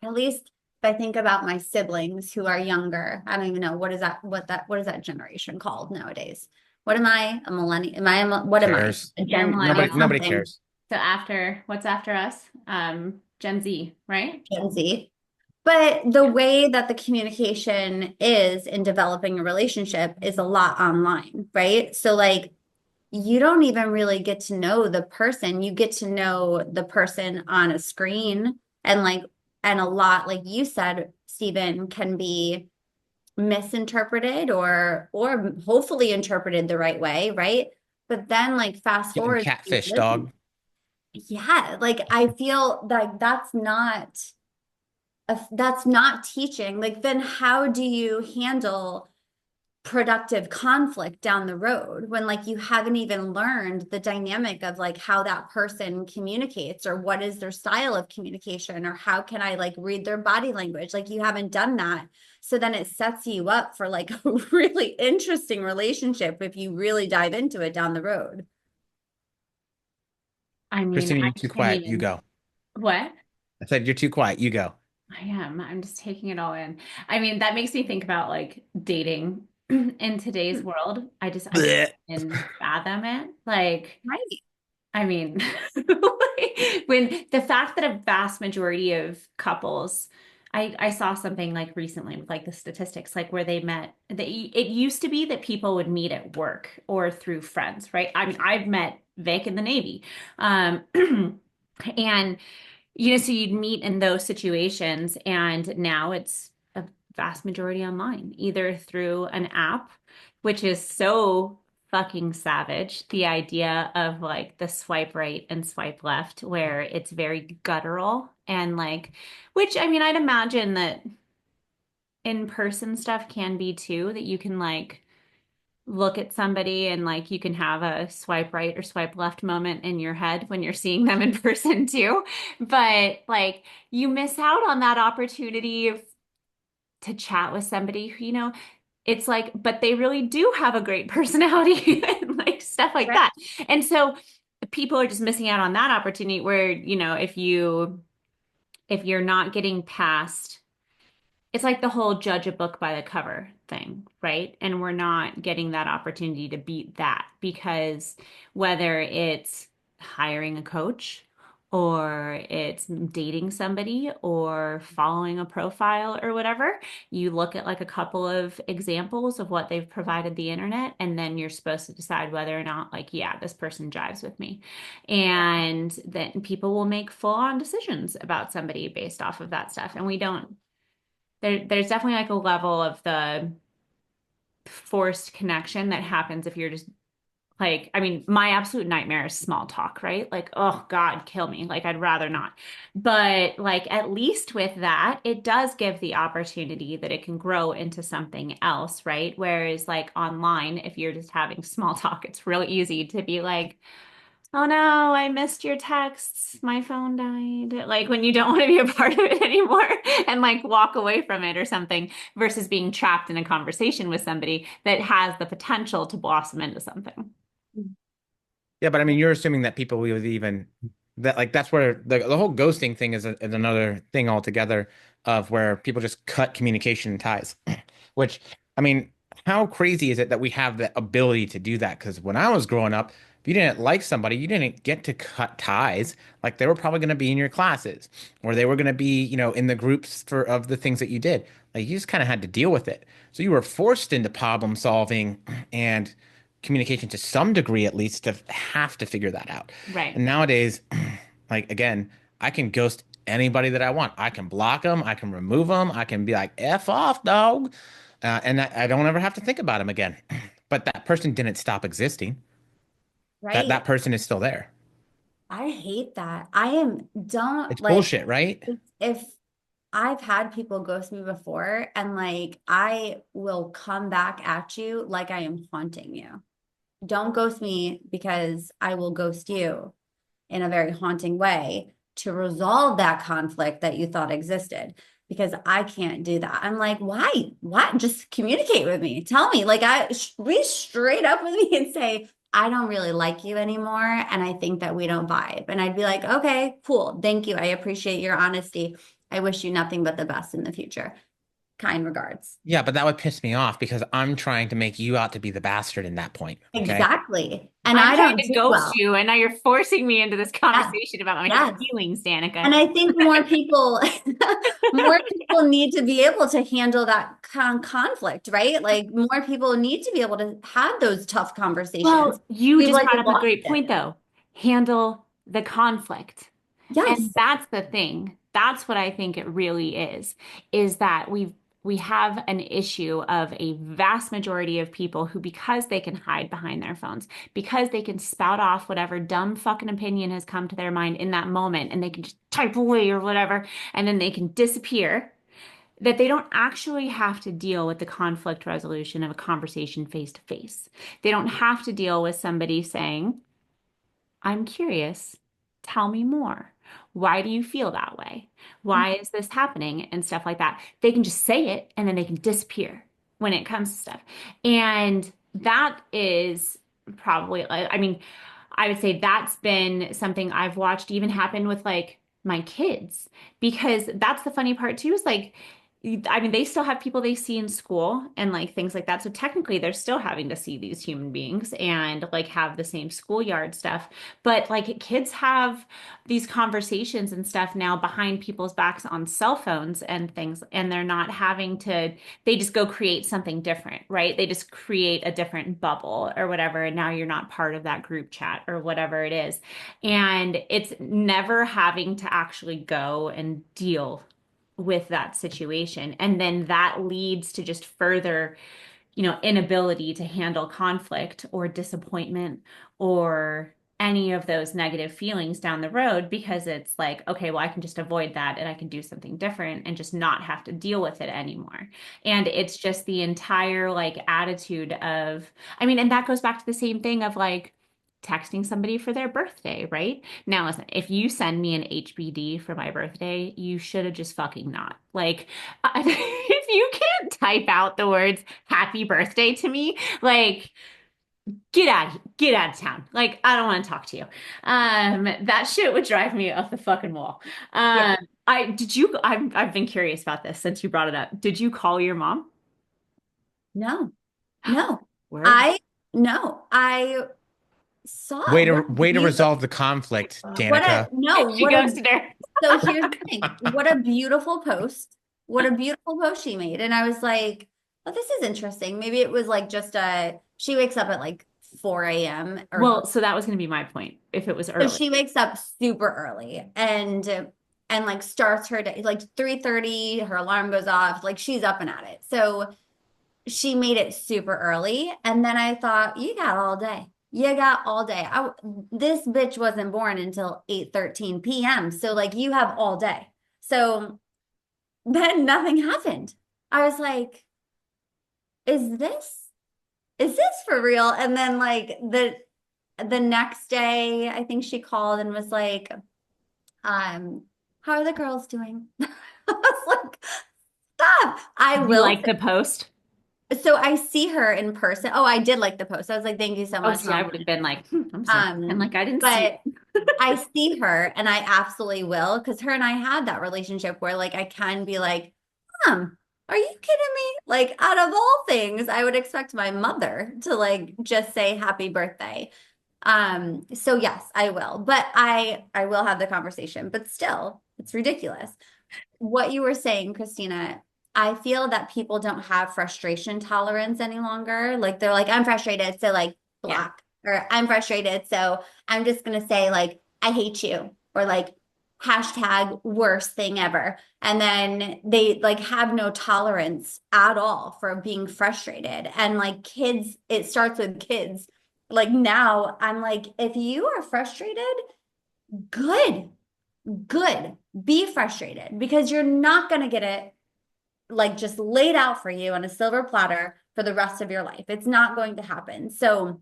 at least if I think about my siblings who are younger, I don't even know what is that generation called nowadays? What am I? A millennial? What am I? Cares? A You're a Nobody, millennial. nobody something, cares. So after what's after us? Gen Z, right? Gen Z. But the way that the communication is in developing a relationship is a lot online, right? So like you don't even really get to know the person. You get to know the person on a screen, and like, and a lot, like you said, Stephen, can be misinterpreted or hopefully interpreted the right way, right? But then like fast Getting forward, catfish, dog. yeah, like I feel like that's not teaching. Like then how do you handle productive conflict down the road when like you haven't even learned the dynamic of like how that person communicates, or what is their style of communication, or how can I like read their body language? Like you haven't done that. So then it sets you up for like a really interesting relationship if you really dive into it down the road. I mean, Christina, I you're too can't quiet. You even. go. What? I said you're too quiet. You go. I am. I'm just taking it all in. I mean, that makes me think about like dating in today's world. I can't Blech. even fathom it. Like, Right. I mean, when the fact that a vast majority of couples, I saw something like recently with like the statistics, like where they met, it used to be that people would meet at work or through friends, right? I mean, I've met Vic in the Navy. Um, and so you'd meet in those situations, and now it's a vast majority online, either through an app, which is so fucking savage. The idea of like the swipe right and swipe left, where it's very guttural and like, which I mean, I'd imagine that in-person stuff can be too, that you can like look at somebody and like you can have a swipe right or swipe left moment in your head when you're seeing them in person too. But like you miss out on that opportunity to chat with somebody who, it's like, but they really do have a great personality and like stuff like Right. that. And so people are just missing out on that opportunity where, if you're not getting past, it's like the whole judge a book by the cover thing, right? And we're not getting that opportunity to beat that, because whether it's hiring a coach, or it's dating somebody, or following a profile or whatever, you look at like a couple of examples of what they've provided the internet, and then you're supposed to decide whether or not, like, yeah, this person jives with me. And then people will make full-on decisions about somebody based off of that stuff. And we don't, there's definitely like a level of the forced connection that happens if you're just like, I mean, my absolute nightmare is small talk, right? Like, oh God, kill me. Like, I'd rather not. But like, at least with that, it does give the opportunity that it can grow into something else, right? Whereas like online, if you're just having small talk, it's real easy to be like, oh no, I missed your texts. My phone died. Like when you don't want to be a part of it anymore and like walk away from it or something versus being trapped in a conversation with somebody that has the potential to blossom into something. Yeah, but I mean, you're assuming that people will even that like that's where the whole ghosting thing is another thing altogether of where people just cut communication ties. Which, I mean, how crazy is it that we have the ability to do that? Because when I was growing up, if you didn't like somebody, you didn't get to cut ties. Like they were probably going to be in your classes, or they were going to be, in the groups for of the things that you did. Like you just kind of had to deal with it. So you were forced into problem solving and communication to some degree, at least, to have to figure that out. Right. And nowadays, like again, I can ghost anybody that I want. I can block them. I can remove them. I can be like, F off, dog. And I don't ever have to think about him again. But that person didn't stop existing. That Right. person is still there. I hate that. I am don't It's like bullshit, right? if I've had people ghost me before and like I will come back at you like I am haunting you. Don't ghost me because I will ghost you in a very haunting way to resolve that conflict that you thought existed because I can't do that. I'm like, why? What? Just communicate with me. Tell me, like, be straight up with me and say, I don't really like you anymore. And I think that we don't vibe. And I'd be like, okay, cool. Thank you. I appreciate your honesty. I wish you nothing but the best in the future. Kind regards. Yeah, but that would piss me off because I'm trying to make you out to be the bastard in that point. Okay. Exactly. And I'm I trying don't to do ghost well. you, and now you're forcing me into this Yes. conversation about my Yes. feelings, Danica. And I think more people, more people need to be able to handle that conflict, right? Like more people need to be able to have those tough conversations. Well, you We've just like brought up a lost great it. point, though. Handle the conflict. And Yes. that's the thing. That's what I think it really is that we have an issue of a vast majority of people who, because they can hide behind their phones, because they can spout off whatever dumb fucking opinion has come to their mind in that moment, and they can just type away or whatever, and then they can disappear, that they don't actually have to deal with the conflict resolution of a conversation face to face. They don't have to deal with somebody saying, I'm curious. Tell me more. Why do you feel that way? Why is this happening? And stuff like that. They can just say it and then they can disappear when it comes to stuff. And that is probably, I mean, I would say that's been something I've watched even happen with like my kids, because that's the funny part too, is like, I mean, they still have people they see in school and like things like that. So technically, they're still having to see these human beings and like have the same schoolyard stuff. But like kids have these conversations and stuff now behind people's backs on cell phones and things, and they're not having to, they just go create something different, right? They just create a different bubble or whatever. And now you're not part of that group chat or whatever it is. And it's never having to actually go and deal with that situation. And then that leads to just further, inability to handle conflict or disappointment or any of those negative feelings down the road, because it's like, okay, well, I can just avoid that and I can do something different and just not have to deal with it anymore. And it's just the entire like attitude of, I mean, and that goes back to the same thing of like, texting somebody for their birthday, right? Now, listen, if you send me an HBD for my birthday, you should have just fucking not. Like, if you can't type out the words happy birthday to me, like, get out of town. Like, I don't want to talk to you. That shit would drive me off the fucking wall. Yeah. I've been curious about this since you brought it up. Did you call your mom? No. No. Word. I no. I Way saw to what a way to beautiful, resolve the conflict, what a Danica. no, She what a ghosted her. so here's the thing. What a beautiful post. What a beautiful post she made. And I was like, oh, this is interesting. Maybe it was like just she wakes up at like 4 a.m. or Well, so that was going to be my point. If it was so early. she wakes up super early and like starts her day like 3:30, her alarm goes off, like she's up and at it. So she made it super early. And then I thought, you got all day. You got all day. This bitch wasn't born until 8:13 p.m. So like you have all day. So then nothing happened. I was like, is this for real? And then like the next day, I think she called and was like, how are the girls doing? I was like, stop. I You will. like the post? So I see her in person. Oh, I did like the post. I was like, thank you so Oh, much, see, I Mom. would have been like, I'm sorry. And like, I didn't see But I see her and I absolutely will because her and I had that relationship where like I can be like, Mom, are you kidding me? Like out of all things, I would expect my mother to like just say happy birthday. So yes, I will. But I will have the conversation, but still, it's ridiculous. What you were saying, Christina, I feel that people don't have frustration tolerance any longer. Like they're like, I'm frustrated, so like Yeah. block. Or I'm frustrated, so I'm just gonna say like, I hate you, or like hashtag worst thing ever. And then they like have no tolerance at all for being frustrated. And like kids, it starts with kids. Like now, I'm like, if you are frustrated, good, good. Be frustrated because you're not gonna get it like just laid out for you on a silver platter for the rest of your life. It's not going to happen. So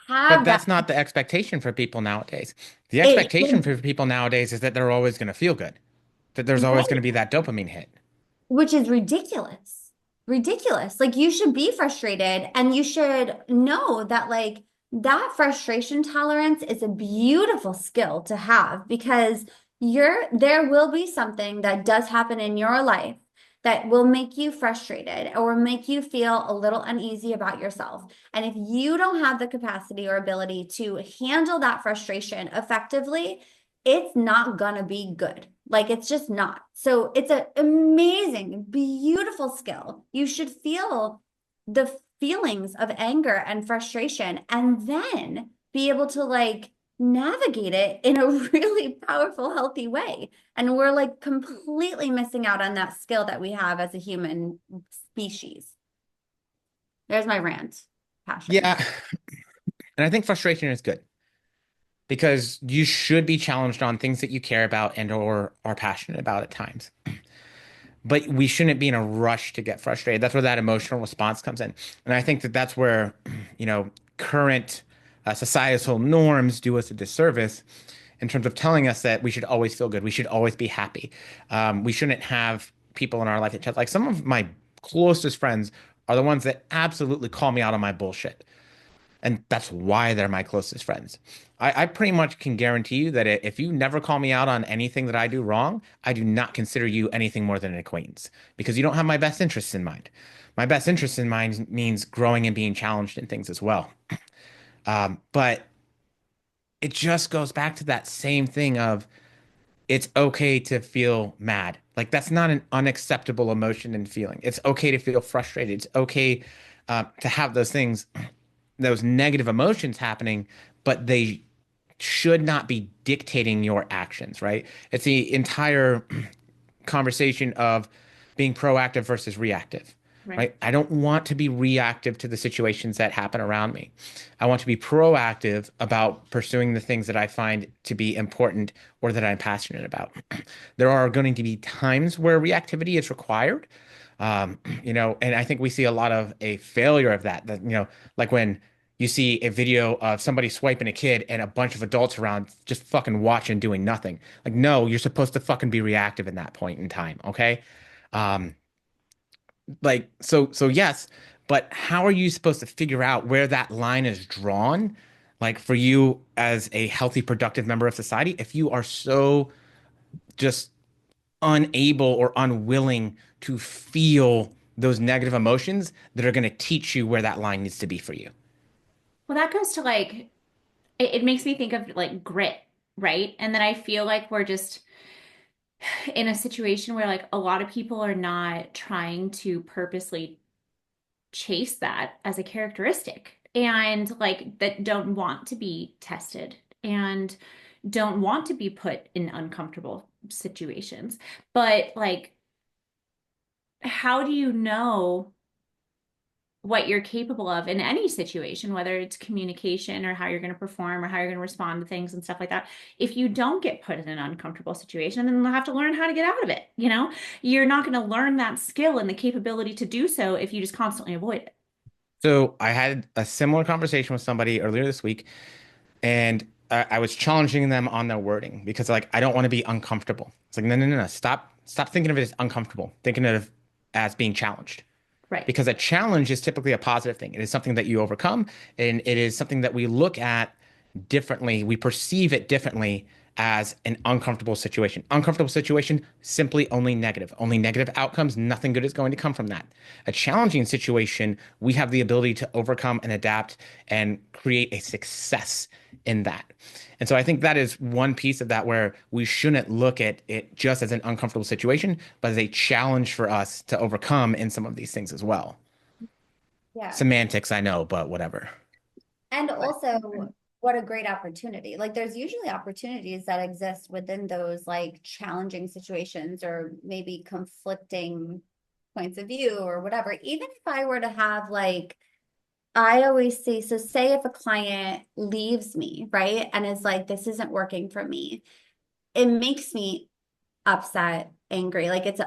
But have that. that's not the expectation for people nowadays. The It expectation for people nowadays is that they're always going to feel good, that there's always going right, to be that dopamine hit. which is ridiculous. Ridiculous. Like you should be frustrated and you should know that like that frustration tolerance is a beautiful skill to have because there will be something that does happen in your life that will make you frustrated or make you feel a little uneasy about yourself. And if you don't have the capacity or ability to handle that frustration effectively, it's not gonna be good. Like it's just not. So it's an amazing, beautiful skill. You should feel the feelings of anger and frustration and then be able to like navigate it in a really powerful, healthy way. And we're like completely missing out on that skill that we have as a human species. There's my rant. Passion. Yeah. And I think frustration is good because you should be challenged on things that you care about and or are passionate about at times. But we shouldn't be in a rush to get frustrated. That's where that emotional response comes in. And I think that that's where, current societal norms do us a disservice in terms of telling us that we should always feel good. We should always be happy. We shouldn't have people in our life that like some of my closest friends are the ones that absolutely call me out on my bullshit. And that's why they're my closest friends. I pretty much can guarantee you that if you never call me out on anything that I do wrong, I do not consider you anything more than an acquaintance because you don't have my best interests in mind. My best interests in mind means growing and being challenged in things as well. But it just goes back to that same thing of it's okay to feel mad. Like that's not an unacceptable emotion and feeling. It's okay to feel frustrated. It's okay to have those things, those negative emotions happening, but they should not be dictating your actions, right? It's the entire conversation of being proactive versus reactive, Right. right? I don't want to be reactive to the situations that happen around me. I want to be proactive about pursuing the things that I find to be important or that I'm passionate about. There are going to be times where reactivity is required. And I think we see a lot of a failure of that, like when you see a video of somebody swiping a kid and a bunch of adults around just fucking watching doing nothing. Like, no, you're supposed to fucking be reactive in that point in time, okay? Um, so yes, but how are you supposed to figure out where that line is drawn? Like for you as a healthy, productive member of society, if you are so just unable or unwilling to feel those negative emotions that are going to teach you where that line needs to be for you. Well, that goes to like it makes me think of like grit, right? And then I feel like we're just in a situation where like a lot of people are not trying to purposely chase that as a characteristic and like that don't want to be tested and don't want to be put in uncomfortable situations. But like, how do you know what you're capable of in any situation, whether it's communication or how you're going to perform or how you're going to respond to things and stuff like that? If you don't get put in an uncomfortable situation, then you'll have to learn how to get out of it. You know, you're not going to learn that skill and the capability to do so if you just constantly avoid it. So I had a similar conversation with somebody earlier this week, and I was challenging them on their wording because like I don't want to be uncomfortable. It's like no. Stop thinking of it as uncomfortable. Thinking of it as being challenged. Right. Because a challenge is typically a positive thing. It is something that you overcome, and it is something that we look at differently. We perceive it differently as an uncomfortable situation. Uncomfortable situation, simply only negative outcomes. Nothing good is going to come from that. A challenging situation, we have the ability to overcome and adapt and create a success in that. And so I think that is one piece of that where we shouldn't look at it just as an uncomfortable situation, but as a challenge for us to overcome in some of these things as well. Yeah. Semantics, I know, but whatever. And also, what a great opportunity. Like, there's usually opportunities that exist within those like challenging situations or maybe conflicting points of view or whatever. Even if I were to have like, I always say, so say if a client leaves me, right? And is like, this isn't working for me, it makes me upset, angry. Like it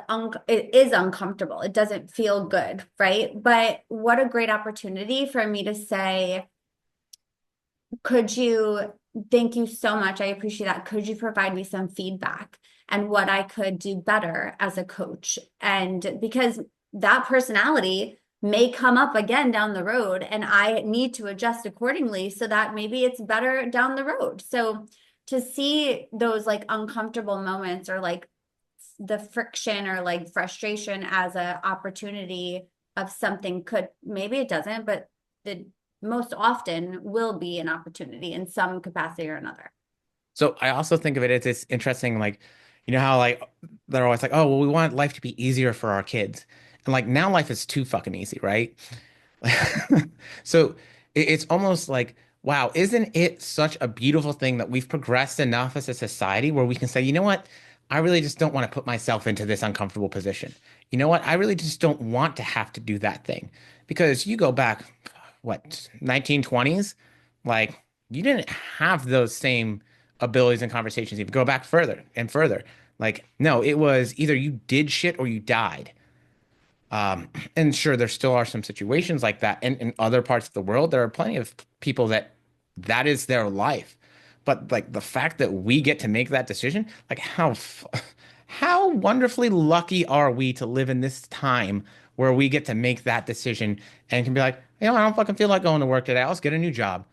is uncomfortable. It doesn't feel good, right? But what a great opportunity for me to say, could you, thank you so much. I appreciate that. Could you provide me some feedback and what I could do better as a coach? And because that personality may come up again down the road and I need to adjust accordingly so that maybe it's better down the road. So to see those like uncomfortable moments or like the friction or like frustration as a opportunity of something could, maybe it doesn't, but the most often will be an opportunity in some capacity or another. So I also think of it as this interesting, like, you know how like they're always like, oh, well, we want life to be easier for our kids. And like now life is too fucking easy, right? So it's almost like, wow, isn't it such a beautiful thing that we've progressed enough as a society where we can say, you know what? I really just don't want to put myself into this uncomfortable position. You know what? I really just don't want to have to do that thing. Because you go back, what, 1920s? Like, you didn't have those same abilities and conversations. Even go back further and further. Like, no, it was either you did shit or you died. And sure, there still are some situations like that. And in other parts of the world, there are plenty of people that that is their life. But like the fact that we get to make that decision, like how wonderfully lucky are we to live in this time where we get to make that decision and can be like, you know, I don't fucking feel like going to work today. I'll just get a new job.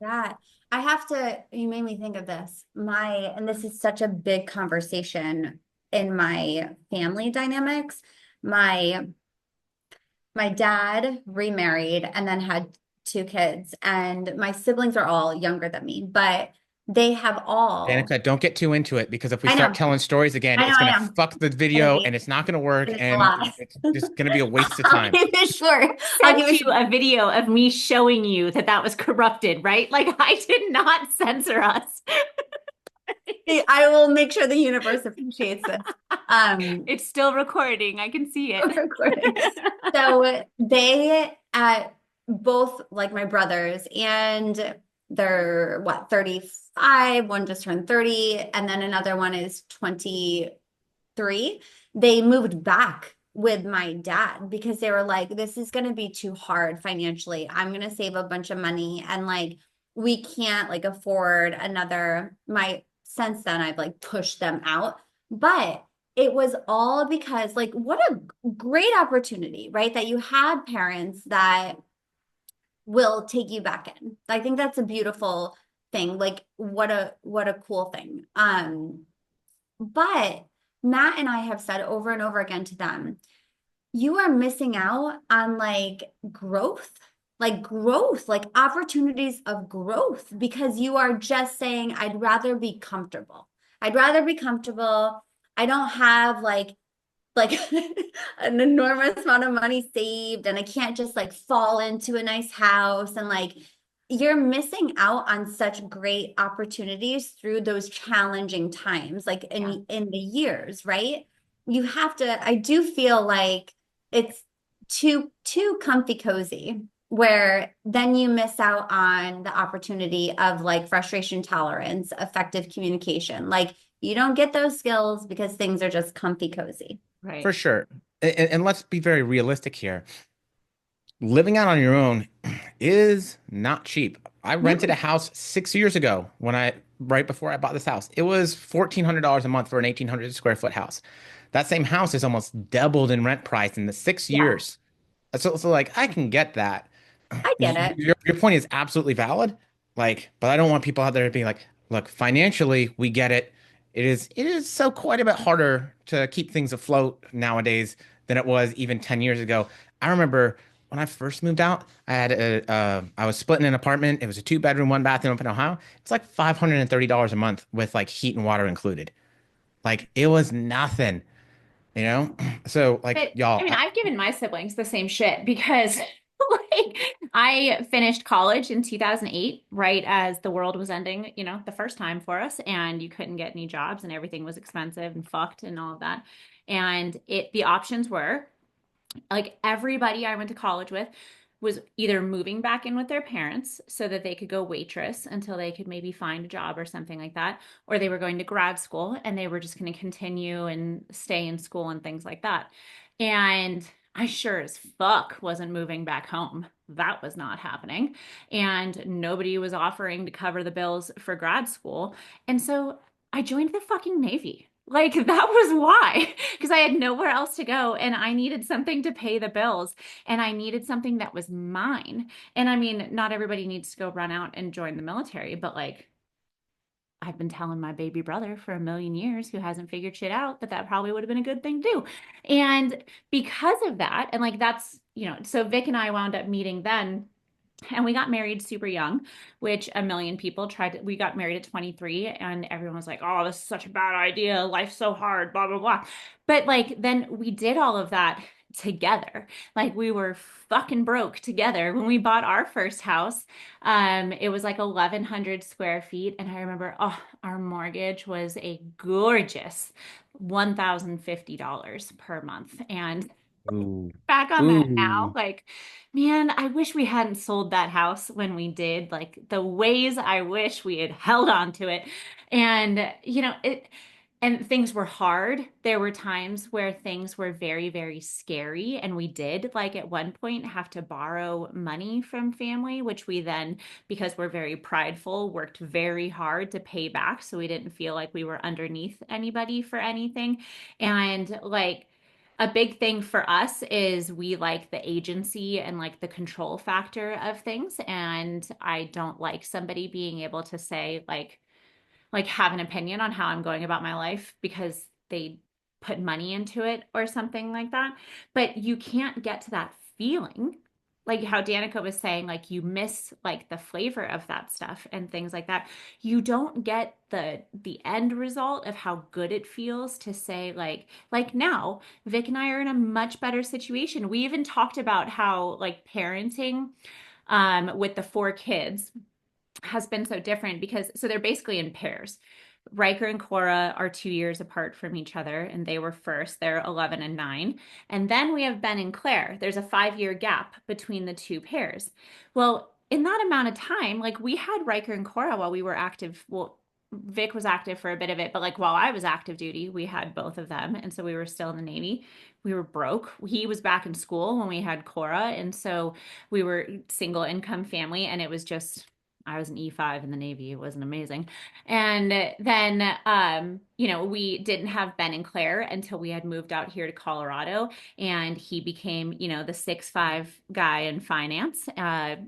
That I have to, you made me think of this. And this is such a big conversation in my family dynamics. My my dad remarried and then had two kids, and my siblings are all younger than me, but they have all, Danica, don't get too into it because if we I start know, telling stories again, it's I gonna am. fuck the Gonna video be, and it's not gonna work it's a and lot. it's just gonna be a waste of I'll time. keep it short. I'll Sent keep it you a video of me showing you that that was corrupted, right? Like I did not censor us. I will make sure the universe appreciates this. It's still recording. I can see it. Recording. So they both like my brothers, and they're what, 35, one just turned 30, and then another one is 23. They moved back with my dad because they were like, this is going to be too hard financially. I'm going to save a bunch of money, and like we can't like afford another. My since then I've like pushed them out, but it was all because like what a great opportunity, right? That you had parents that will take you back in. I think that's a beautiful thing. Like what a cool thing. But Matt and I have said over and over again to them, you are missing out on like growth. like growth, like opportunities of growth, because you are just saying, I'd rather be comfortable. I'd rather be comfortable. I don't have like an enormous amount of money saved, and I can't just like fall into a nice house, and like you're missing out on such great opportunities through those challenging times, like in the years, right? You have to, I do feel like it's too comfy cozy, where then you miss out on the opportunity of like frustration tolerance, effective communication. Like you don't get those skills because things are just comfy cozy. For Right. sure. And let's be very realistic here. Living out on your own is not cheap. I rented a No. house 6 years ago right before I bought this house. It was $1,400 a month for an 1,800 square foot house. That same house is almost doubled in rent price in the six Yeah, years. So like I can get that. I get it. Your point is absolutely valid. Like, but I don't want people out there being like, look, financially, we get it. It is so quite a bit harder to keep things afloat nowadays than it was even 10 years ago. I remember when I first moved out, I was splitting an apartment. It was a 2 bedroom, 1 bathroom up in Ohio. It's like $530 a month with like heat and water included. Like it was nothing, you know? So like But I y'all, mean, I've given my siblings the same shit because like I finished college in 2008, right as the world was ending, the first time for us, and you couldn't get any jobs and everything was expensive and fucked and all of that. And the options were like everybody I went to college with was either moving back in with their parents so that they could go waitress until they could maybe find a job or something like that, or they were going to grad school and they were just going to continue and stay in school and things like that. And I sure as fuck wasn't moving back home. That was not happening. And nobody was offering to cover the bills for grad school. And so I joined the fucking Navy. Like that was why, because I had nowhere else to go and I needed something to pay the bills and I needed something that was mine. And I mean, not everybody needs to go run out and join the military, but like I've been telling my baby brother for a million years who hasn't figured shit out that that probably would have been a good thing to do. And because of that, and like that's, so Vic and I wound up meeting then and we got married super young, which a million people tried to, we got married at 23 and everyone was like, oh, this is such a bad idea. Life's so hard, blah, blah, blah. But like, then we did all of that together. Like we were fucking broke together when we bought our first house. It was like 1,100 square feet. And I remember, oh, our mortgage was a gorgeous $1,050 per month. And ooh, back on that now, ooh. like, man, I wish we hadn't sold that house when we did. Like the ways I wish we had held on to it. And, and things were hard. There were times where things were very, very scary. And we did, like, at one point have to borrow money from family, which we then, because we're very prideful, worked very hard to pay back. So we didn't feel like we were underneath anybody for anything. And like, a big thing for us is we like the agency and like the control factor of things. And I don't like somebody being able to say like have an opinion on how I'm going about my life because they put money into it or something like that. But you can't get to that feeling. Like how Danica was saying, like you miss like the flavor of that stuff and things like that. You don't get the end result of how good it feels to say like now, Vic and I are in a much better situation. We even talked about how like parenting with the 4 kids has been so different because so they're basically in pairs. Riker and Cora are 2 years apart from each other, and they were first. They're 11 and 9. And then we have Ben and Claire. There's a 5 year gap between the two pairs. Well, in that amount of time, like we had Riker and Cora while we were active. Well, Vic was active for a bit of it, but like while I was active duty, we had both of them. And so we were still in the Navy. We were broke. He was back in school when we had Cora. And so we were single income family, and it was just I was an E5 in the Navy. It wasn't amazing. And then, we didn't have Ben and Claire until we had moved out here to Colorado. And he became, the 6'5" guy in finance,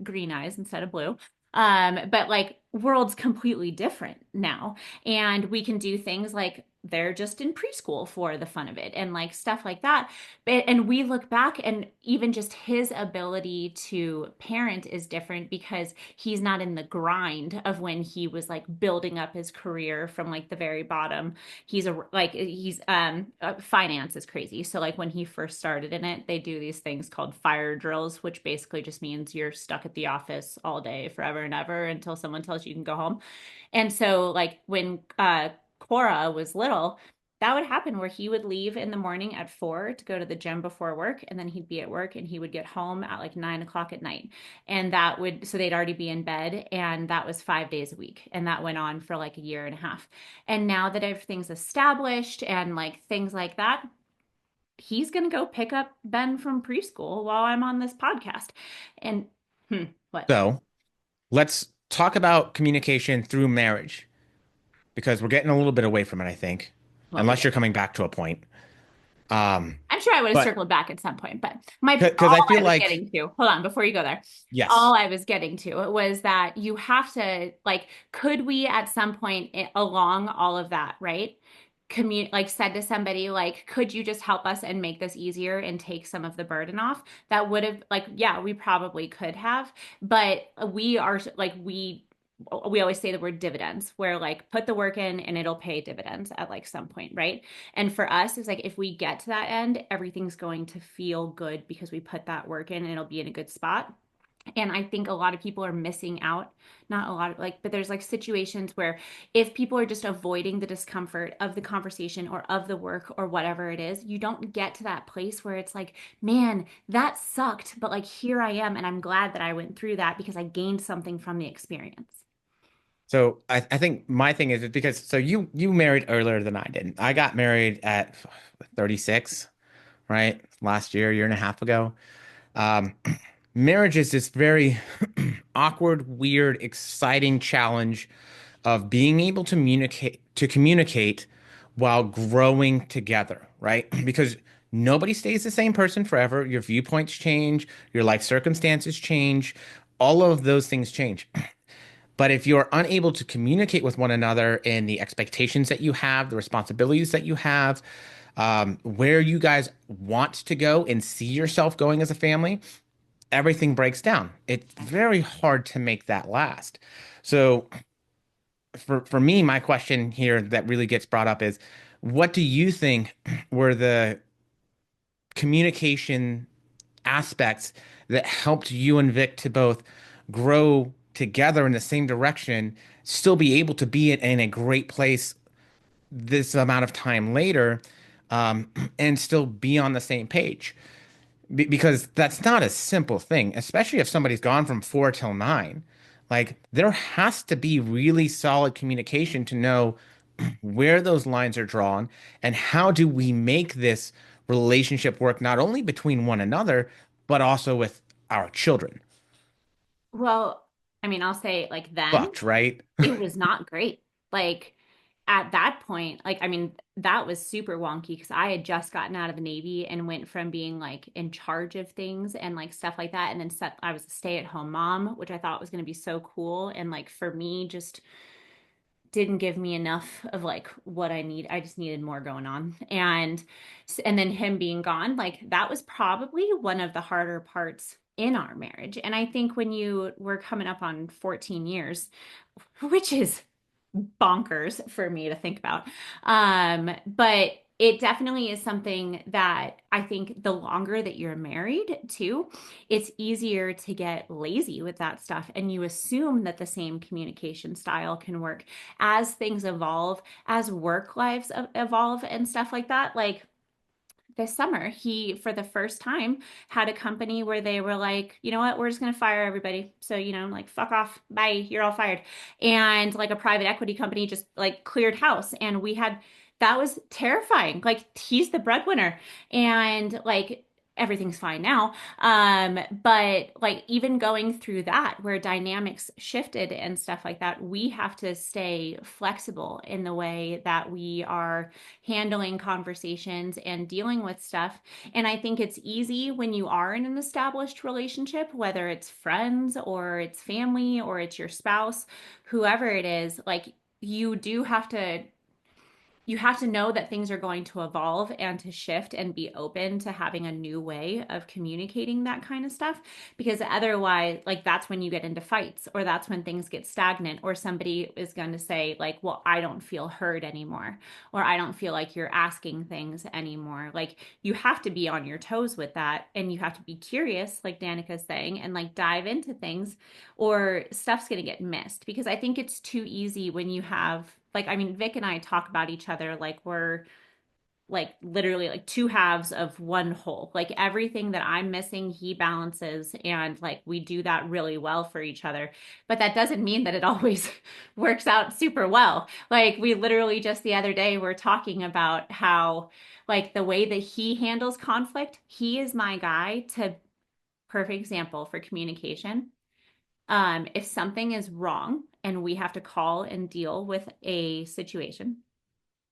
green eyes instead of blue. But like world's completely different now. And we can do things like they're just in preschool for the fun of it and like stuff like that. And we look back and even just his ability to parent is different because he's not in the grind of when he was like building up his career from like the very bottom. He's finance is crazy. So like when he first started in it, they do these things called fire drills, which basically just means you're stuck at the office all day forever and ever until someone tells you you can go home. And so like when Cora was little, that would happen where he would leave in the morning at 4 to go to the gym before work, and then he'd be at work and he would get home at like 9 o'clock at night. And that would, so they'd already be in bed, and that was 5 days a week. And that went on for like a year and a half. And now that everything's established and like things like that, he's going to go pick up Ben from preschool while I'm on this podcast. And what? So let's talk about communication through marriage because we're getting a little bit away from it, I think, Well, unless you're coming back to a point. I'm sure I would have But circled back at some point, but because all I feel I was like, getting to, hold on, before you go there, yes. all I was getting to was that you have to like, could we at some point along all of that, right? Like said to somebody like, could you just help us and make this easier and take some of the burden off? That would have like, yeah, we probably could have, but we are like, we always say the word dividends, where like put the work in and it'll pay dividends at like some point, right? And for us, it's like if we get to that end, everything's going to feel good because we put that work in and it'll be in a good spot. And I think a lot of people are missing out, not a lot of like, but there's like situations where if people are just avoiding the discomfort of the conversation or of the work or whatever it is, you don't get to that place where it's like, man, that sucked, but like here I am and I'm glad that I went through that because I gained something from the experience. So I think my thing is because so you married earlier than I did. I got married at 36, right? Last year and a half ago. Um, Marriage is this very awkward, weird, exciting challenge of being able to communicate while growing together, right? Because nobody stays the same person forever. Your viewpoints change, your life circumstances change, all of those things change. But if you're unable to communicate with one another in the expectations that you have, the responsibilities that you have, where you guys want to go and see yourself going as a family, everything breaks down. It's very hard to make that last. So for me, my question here that really gets brought up is, what do you think were the communication aspects that helped you and Vic to both grow together in the same direction, still be able to be in a great place this amount of time later, and still be on the same page? Because that's not a simple thing, especially if somebody's gone from 4 till 9. Like there has to be really solid communication to know where those lines are drawn and how do we make this relationship work not only between one another, but also with our children. Well, I mean, I'll say like then Fucked, right? it was not great. Like at that point, like, I mean, that was super wonky because I had just gotten out of the Navy and went from being like in charge of things and like stuff like that. And then I was a stay-at-home mom, which I thought was going to be so cool. And like for me, just didn't give me enough of like what I need. I just needed more going on. And then him being gone, like that was probably one of the harder parts in our marriage. And I think when you were coming up on 14 years, which is bonkers for me to think about. But it definitely is something that I think the longer that you're married too, it's easier to get lazy with that stuff. And you assume that the same communication style can work as things evolve, as work lives evolve and stuff like that. Like this summer, he, for the first time, had a company where they were like, you know what, we're just going to fire everybody. So, you know, like, fuck off. Bye. You're all fired. And like a private equity company just like cleared house. And that was terrifying. Like, he's the breadwinner. And like, everything's fine now. But like even going through that where dynamics shifted and stuff like that, we have to stay flexible in the way that we are handling conversations and dealing with stuff. And I think it's easy when you are in an established relationship, whether it's friends or it's family or it's your spouse, whoever it is, like you do have to you have to know that things are going to evolve and to shift and be open to having a new way of communicating that kind of stuff. Because otherwise, like that's when you get into fights, or that's when things get stagnant, or somebody is going to say, like, well, I don't feel heard anymore, or I don't feel like you're asking things anymore. Like you have to be on your toes with that, and you have to be curious, like Danica's saying, and like dive into things, or stuff's going to get missed. Because I think it's too easy when you have like, I mean, Vic and I talk about each other like we're like literally like two halves of one whole. Like everything that I'm missing, he balances, and like we do that really well for each other. But that doesn't mean that it always works out super well. Like we literally just the other day were talking about how like the way that he handles conflict, he is my guy to perfect example for communication. If something is wrong and we have to call and deal with a situation,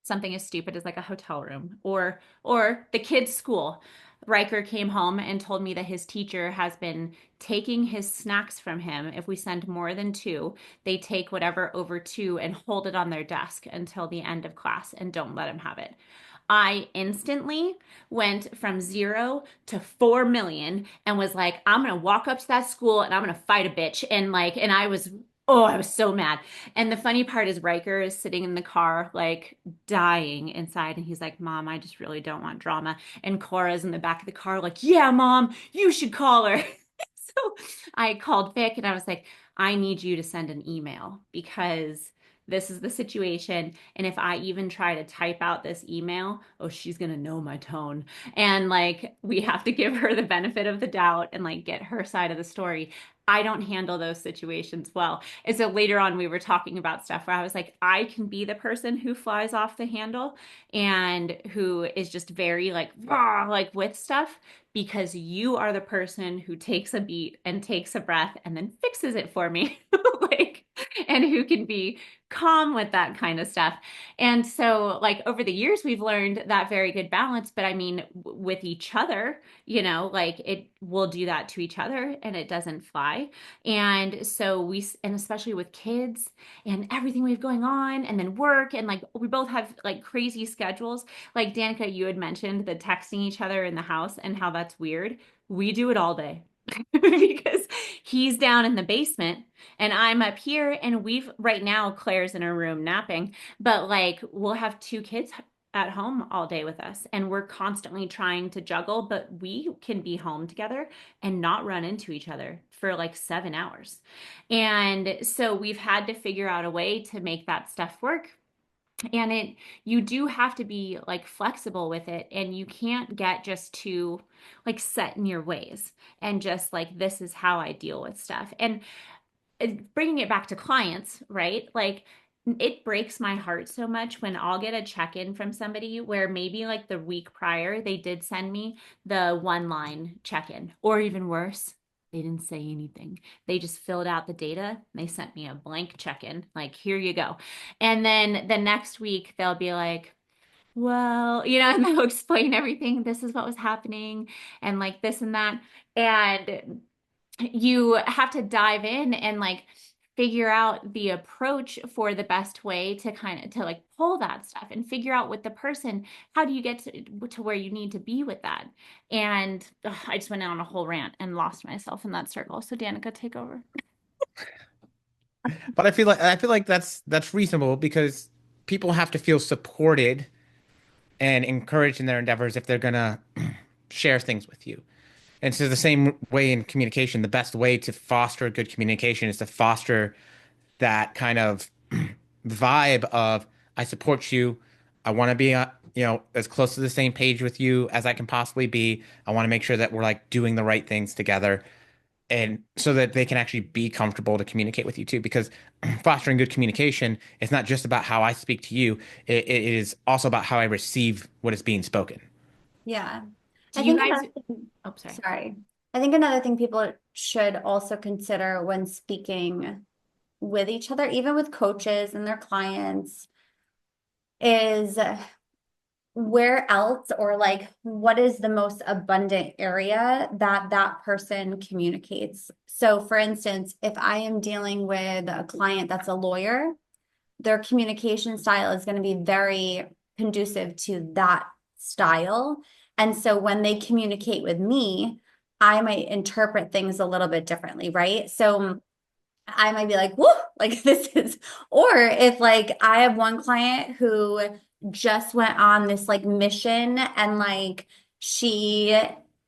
something as stupid as like a hotel room or the kids' school. Riker came home and told me that his teacher has been taking his snacks from him. If we send more than two, they take whatever over two and hold it on their desk until the end of class and don't let him have it. I instantly went from 0 to 4 million and was like, I'm gonna walk up to that school and I'm gonna fight a bitch. And like, and I was, oh, I was so mad. And the funny part is Riker is sitting in the car, like dying inside. And he's like, Mom, I just really don't want drama. And Cora's in the back of the car, like, yeah, Mom, you should call her. So I called Vic and I was like, I need you to send an email because this is the situation. And if I even try to type out this email, oh, she's going to know my tone. And like, we have to give her the benefit of the doubt and like get her side of the story. I don't handle those situations well. And so later on, we were talking about stuff where I was like, I can be the person who flies off the handle and who is just very like, rah, like with stuff because you are the person who takes a beat and takes a breath and then fixes it for me. Like, and who can be calm with that kind of stuff. And so, like, over the years, we've learned that very good balance. But I mean, with each other, you know, like it will do that to each other and it doesn't fly. And so, and especially with kids and everything we have going on, and then work, and like we both have like crazy schedules. Like, Danica, you had mentioned the texting each other in the house and how that's weird. We do it all day. Because he's down in the basement and I'm up here, and we've right now Claire's in her room napping, but like we'll have two kids at home all day with us, and we're constantly trying to juggle, but we can be home together and not run into each other for like 7 hours. And so we've had to figure out a way to make that stuff work. And you do have to be like flexible with it, and you can't get just too like set in your ways and just like this is how I deal with stuff. And bringing it back to clients, right? Like it breaks my heart so much when I'll get a check-in from somebody where maybe like the week prior they did send me the one line check-in, or even worse, they didn't say anything. They just filled out the data. They sent me a blank check-in, like, here you go. And then the next week they'll be like, well, you know, and they'll explain everything. This is what was happening, and like this and that. And you have to dive in and like figure out the approach for the best way to kind of to like pull that stuff and figure out with the person how do you get to where you need to be with that. And ugh, I just went on a whole rant and lost myself in that circle. So Danica, take over. But I feel like that's reasonable because people have to feel supported and encouraged in their endeavors if they're gonna share things with you. And so the same way in communication, the best way to foster good communication is to foster that kind of vibe of I support you. I want to be as close to the same page with you as I can possibly be. I want to make sure that we're like doing the right things together, and so that they can actually be comfortable to communicate with you too. Because fostering good communication is not just about how I speak to you. It is also about how I receive what is being spoken. Yeah. Do I you think guys, another thing, oh, sorry. sorry. I think another thing people should also consider when speaking with each other, even with coaches and their clients, is where else or like what is the most abundant area that that person communicates. So for instance, if I am dealing with a client that's a lawyer, their communication style is going to be very conducive to that style. And so when they communicate with me, I might interpret things a little bit differently, right? So I might be like, whoa, like this is, or if like I have one client who just went on this like mission and like she,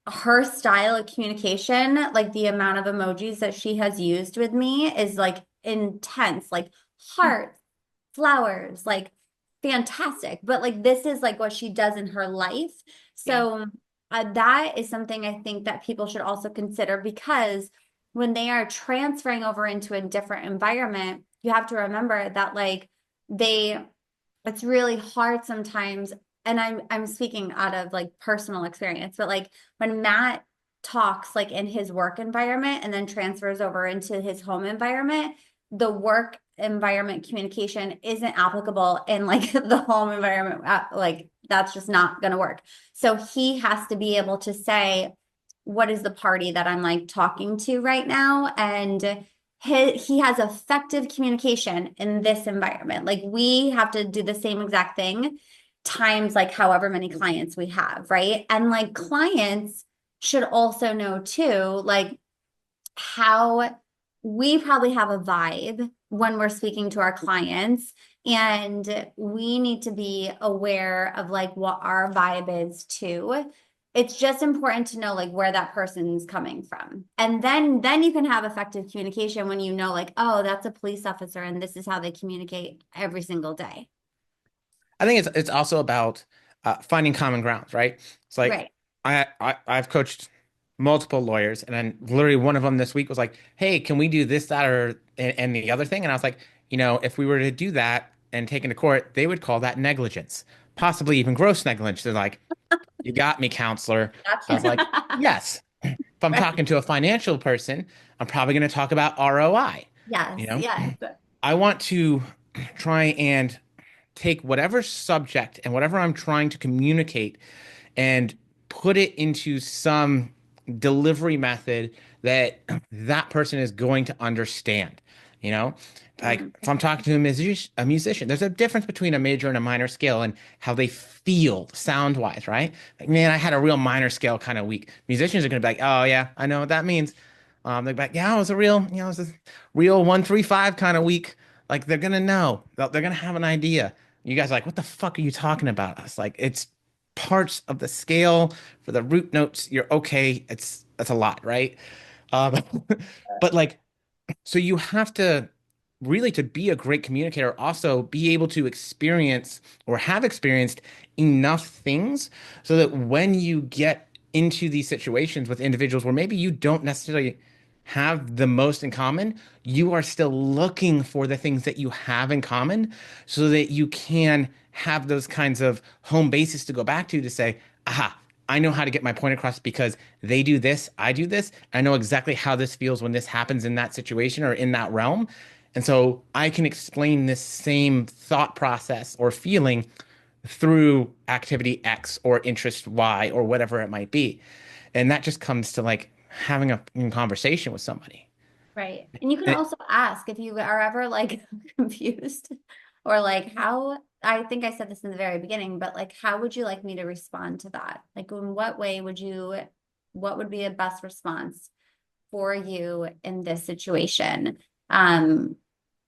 her style of communication, like the amount of emojis that she has used with me is like intense, like hearts, flowers, like fantastic. But like this is like what she does in her life. Yeah. So that is something I think that people should also consider because when they are transferring over into a different environment, you have to remember that like they it's really hard sometimes. And I'm speaking out of like personal experience, but like when Matt talks like in his work environment and then transfers over into his home environment, the work environment communication isn't applicable in like the home environment. Like that's just not going to work. So he has to be able to say, what is the party that I'm like talking to right now? And he has effective communication in this environment. Like we have to do the same exact thing times like however many clients we have, right? And like clients should also know too, like how we probably have a vibe when we're speaking to our clients and we need to be aware of like what our vibe is too. It's just important to know like where that person's coming from. And then you can have effective communication when you know like, oh, that's a police officer and this is how they communicate every single day. I think it's also about finding common grounds, right? It's like Right. I've coached multiple lawyers, and then literally one of them this week was like, "Hey, can we do this, that, or and the other thing?" And I was like, if we were to do that and take into court, they would call that negligence, possibly even gross negligence. They're like, "You got me, counselor." I was like, Gotcha. "Yes." If I'm Right. talking to a financial person, I'm probably going to talk about ROI. You Yes, know, yes. I want to try and take whatever subject and whatever I'm trying to communicate and put it into some delivery method that that person is going to understand. You know, like Mhm. if I'm talking to a musician, there's a difference between a major and a minor scale and how they feel sound wise, right? Like, man, I had a real minor scale kind of week. Musicians are going to be like, oh, yeah, I know what that means. They're like, yeah, it was a real, it was a real 135 kind of week. Like they're going to know, they're going to have an idea. You guys are like, what the fuck are you talking about? I was like, it's parts of the scale for the root notes. You're okay. That's a lot, right? Um, but like, so you have to really, to be a great communicator, also be able to experience or have experienced enough things so that when you get into these situations with individuals where maybe you don't necessarily have the most in common, you are still looking for the things that you have in common so that you can have those kinds of home bases to go back to say, aha, I know how to get my point across because they do this, I do this. I know exactly how this feels when this happens in that situation or in that realm. And so I can explain this same thought process or feeling through activity X or interest Y or whatever it might be. And that just comes to like having a conversation with somebody. Right. And you can And also ask if you are ever like confused or like how I think I said this in the very beginning, but like how would you like me to respond to that? Like in what way would you what would be a best response for you in this situation? Um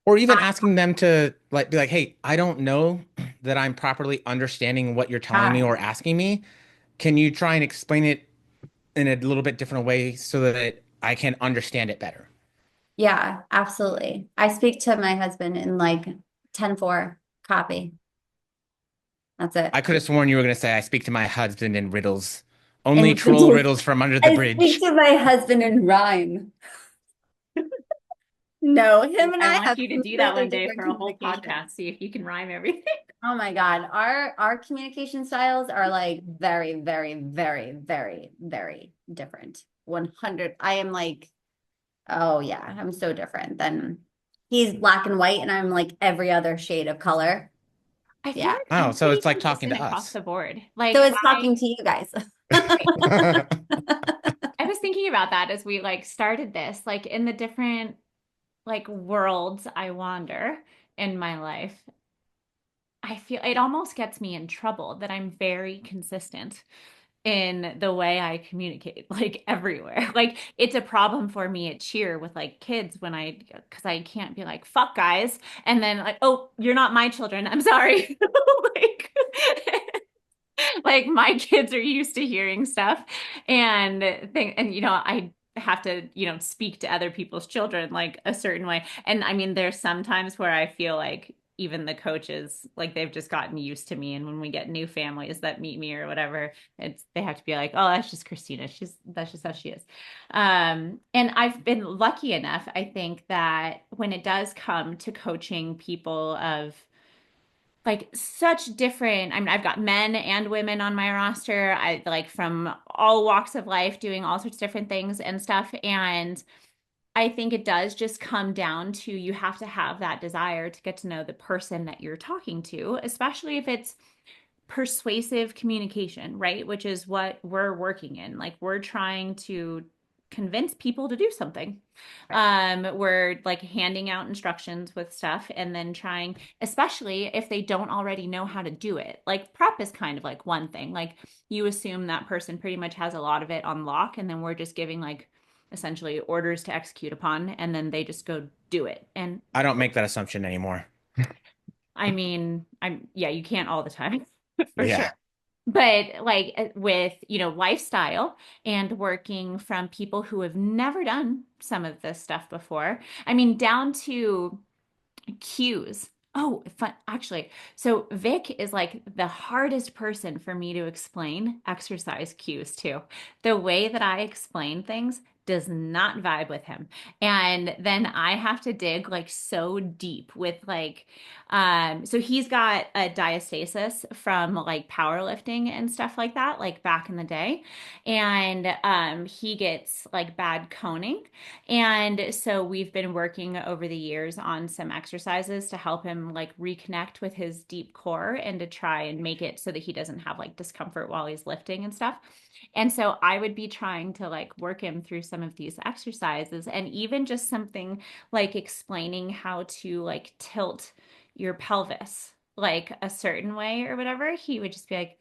or even I, asking them to like be like, hey, I don't know that I'm properly understanding what you're telling me yeah, or asking me. Can you try and explain it in a little bit different way so that I can understand it better? yeah, absolutely. I speak to my husband in like 10-4 copy. That's it. I could have sworn you were going to say, I speak to my husband in riddles, only And troll riddles from under the I speak bridge. to my husband in rhyme. No, him and I I want have you to do that completely one day different for a whole communication. podcast, see if you can rhyme everything. Oh my God. Our communication styles are like very, very, very, very, very different. 100. I am like, oh yeah, I'm so different than he's black and white and I'm like every other shade of color. I feel Yeah. like Oh, I'm so pretty it's like talking consistent to across us. the board. So Like it's talking to you guys. I was thinking about that as we like started this, like in the different like worlds I wander in my life. I feel it almost gets me in trouble that I'm very consistent in the way I communicate, like everywhere. Like it's a problem for me at cheer with like kids when because I can't be like, fuck guys. And then like, oh, you're not my children. I'm sorry. Like, like my kids are used to hearing stuff and I have to, speak to other people's children like a certain way. And I mean, there's sometimes where I feel like even the coaches, like they've just gotten used to me. And when we get new families that meet me or whatever, they have to be like, oh, that's just Christina. That's just how she is. And I've been lucky enough, I think, that when it does come to coaching people of like such different, I mean, I've got men and women on my roster. I like from all walks of life doing all sorts of different things and stuff. And I think it does just come down to you have to have that desire to get to know the person that you're talking to, especially if it's persuasive communication, right? Which is what we're working in. Like we're trying to convince people to do something. We're like handing out instructions with stuff and then trying, especially if they don't already know how to do it. Like prep is kind of like one thing. Like you assume that person pretty much has a lot of it on lock, and then we're just giving like essentially orders to execute upon, and then they just go do it. And I don't make that assumption anymore. I mean, yeah, you can't all the time for sure. Yeah. But like with, lifestyle and working from people who have never done some of this stuff before. I mean, down to cues. Oh, fun. Actually, so Vic is like the hardest person for me to explain exercise cues to. The way that I explain things does not vibe with him. And then I have to dig like so deep with like, so he's got a diastasis from like powerlifting and stuff like that, like back in the day. And he gets like bad coning. And so we've been working over the years on some exercises to help him like reconnect with his deep core and to try and make it so that he doesn't have like discomfort while he's lifting and stuff. And so I would be trying to like work him through some of these exercises, and even just something like explaining how to like tilt your pelvis like a certain way or whatever. He would just be like,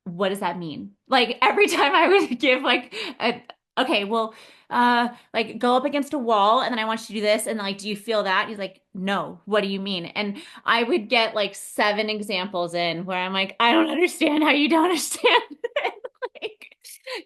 what does that mean? Like every time I would give like a okay, well, like go up against a wall and then I want you to do this and like, do you feel that? He's like, no, what do you mean? And I would get like 7 examples in where I'm like, I don't understand how you don't understand. Like,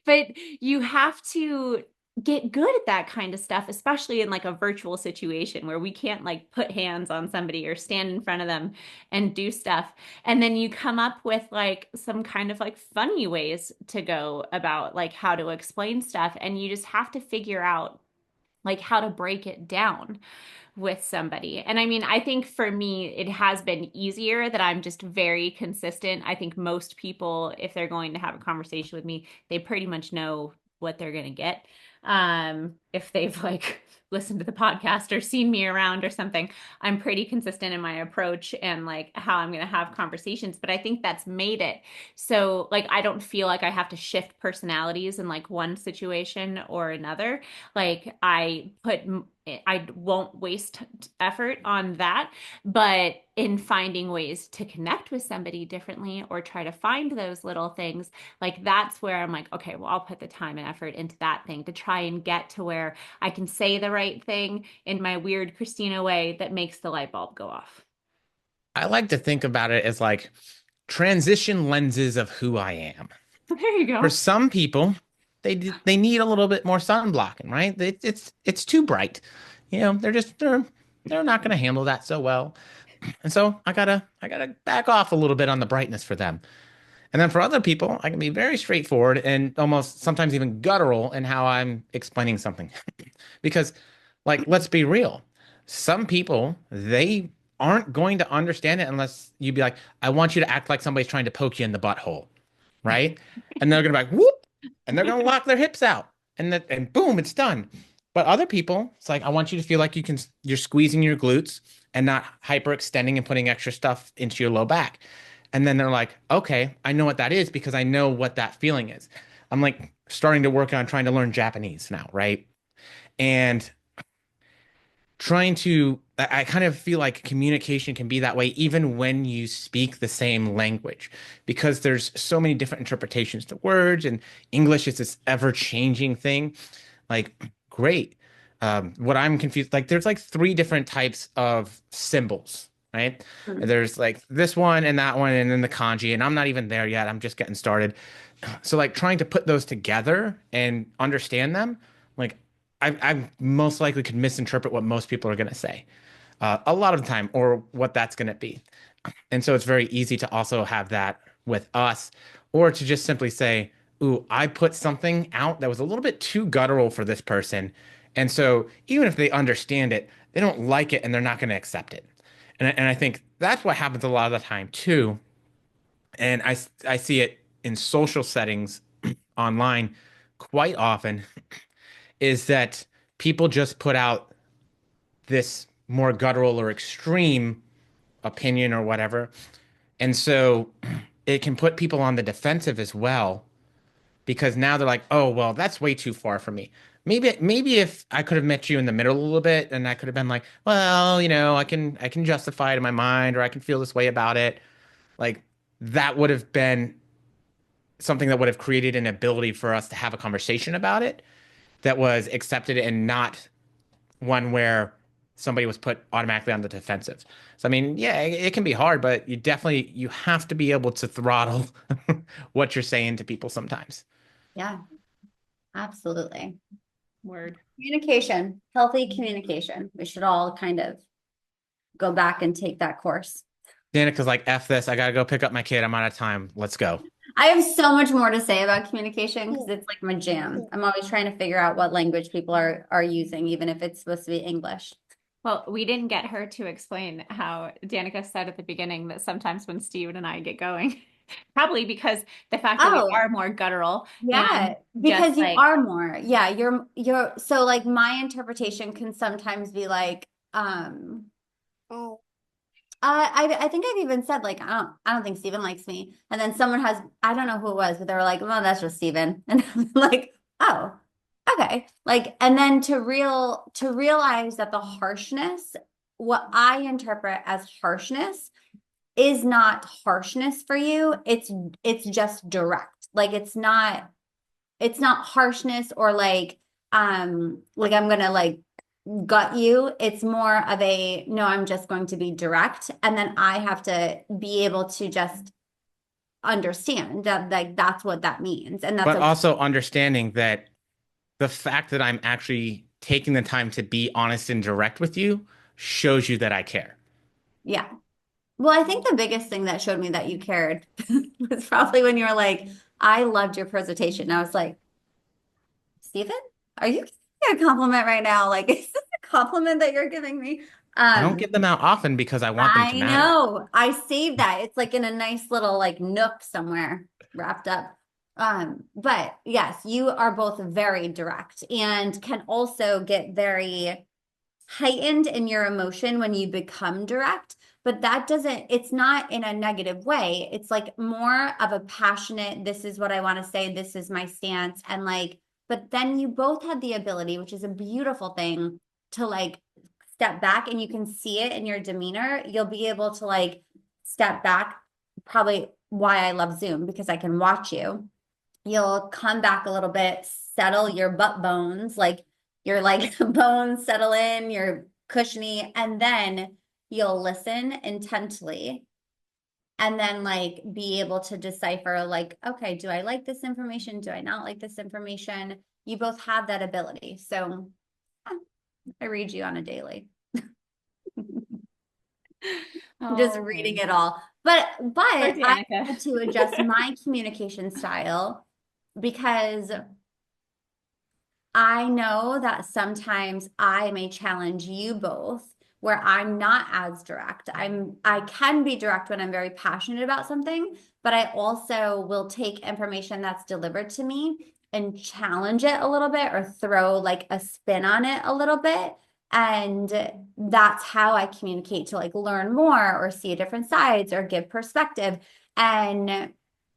but you have to get good at that kind of stuff, especially in like a virtual situation where we can't like put hands on somebody or stand in front of them and do stuff. And then you come up with like some kind of like funny ways to go about like how to explain stuff. And you just have to figure out like how to break it down with somebody. And I mean, I think for me, it has been easier that I'm just very consistent. I think most people, if they're going to have a conversation with me, they pretty much know what they're going to get. If they've like listened to the podcast or seen me around or something, I'm pretty consistent in my approach and like how I'm going to have conversations. But I think that's made it so like I don't feel like I have to shift personalities in like one situation or another. Like I won't waste effort on that, but in finding ways to connect with somebody differently or try to find those little things, like that's where I'm like, okay, well, I'll put the time and effort into that thing to try and get to where I can say the right thing in my weird Christina way that makes the light bulb go off. I like to think about it as like transition lenses of who I am. There you For go. some people, they need a little bit more sun blocking, right? It's too bright. They're not going to handle that so well. And so I gotta back off a little bit on the brightness for them. And then for other people, I can be very straightforward and almost sometimes even guttural in how I'm explaining something. Because, like, let's be real. Some people, they aren't going to understand it unless you be like, I want you to act like somebody's trying to poke you in the butthole, right? And they're gonna be like, whoop, and they're gonna lock their hips out, and boom, it's done. But other people, it's like, I want you to feel like you're squeezing your glutes and not hyperextending and putting extra stuff into your low back. And then they're like, okay, I know what that is because I know what that feeling is. I'm like starting to work on trying to learn Japanese now, right? And trying to, I kind of feel like communication can be that way even when you speak the same language, because there's so many different interpretations to words, and English is this ever-changing thing. Like, great. What I'm confused, like, there's like three different types of symbols, right? Mhm. There's like this one and that one, and then the kanji, and I'm not even there yet. I'm just getting started. So, like, trying to put those together and understand them, like, I most likely could misinterpret what most people are going to say a lot of the time, or what that's going to be. And so it's very easy to also have that with us, or to just simply say, ooh, I put something out that was a little bit too guttural for this person. And so even if they understand it, they don't like it and they're not going to accept it. And I think that's what happens a lot of the time too. And I see it in social settings online quite often, is that people just put out this more guttural or extreme opinion or whatever. And so it can put people on the defensive as well, because now they're like, oh, well, that's way too far for me. Maybe if I could have met you in the middle a little bit, and I could have been like, well, I can justify it in my mind, or I can feel this way about it. Like, that would have been something that would have created an ability for us to have a conversation about it that was accepted, and not one where somebody was put automatically on the defensive. So I mean, yeah, it can be hard, but you have to be able to throttle what you're saying to people sometimes. Yeah, absolutely. Word. Communication, healthy communication. We should all kind of go back and take that course. Danica's like, F this, I gotta go pick up my kid. I'm out of time. Let's go. I have so much more to say about communication because it's like my jam. I'm always trying to figure out what language people are using, even if it's supposed to be English. Well, we didn't get her to explain how Danica said at the beginning that sometimes when Steven and I get going, probably because the fact that Oh, we are more guttural. yeah, And because just you like, are more. Yeah, you're so like my interpretation can sometimes be like, I think I've even said like I don't think Steven likes me. And then someone has, I don't know who it was, but they were like, well, that's just Steven. And I'm like, oh, okay. Like, and then to realize that the harshness, what I interpret as harshness is not harshness for you. It's just direct. Like it's not harshness or like I'm gonna like gut you. It's more of a no, I'm just going to be direct. And then I have to be able to just understand that like that's what that means. And that's But okay. also understanding that the fact that I'm actually taking the time to be honest and direct with you shows you that I care. Yeah. Well, I think the biggest thing that showed me that you cared was probably when you were like, I loved your presentation. I was like, Stephen, are you giving me a compliment right now? Like, is this a compliment that you're giving me? I don't give them out often because I want them to I matter. know. I saved that. It's like in a nice little like nook somewhere wrapped up. But yes, you are both very direct and can also get very heightened in your emotion when you become direct. But that doesn't, it's not in a negative way. It's like more of a passionate, this is what I want to say, this is my stance. And like, but then you both had the ability, which is a beautiful thing, to like step back, and you can see it in your demeanor. You'll be able to like step back, probably why I love Zoom, because I can watch you. You'll come back a little bit, settle your butt bones, like your like bones settle in, you're cushiony, and then you'll listen intently and then like be able to decipher like, okay, do I like this information? Do I not like this information? You both have that ability. So I read you on a daily. I'm just reading it all. But I Danica. had to adjust my communication style because I know that sometimes I may challenge you both where I'm not as direct. I can be direct when I'm very passionate about something, but I also will take information that's delivered to me and challenge it a little bit or throw like a spin on it a little bit. And that's how I communicate to like learn more or see different sides or give perspective. And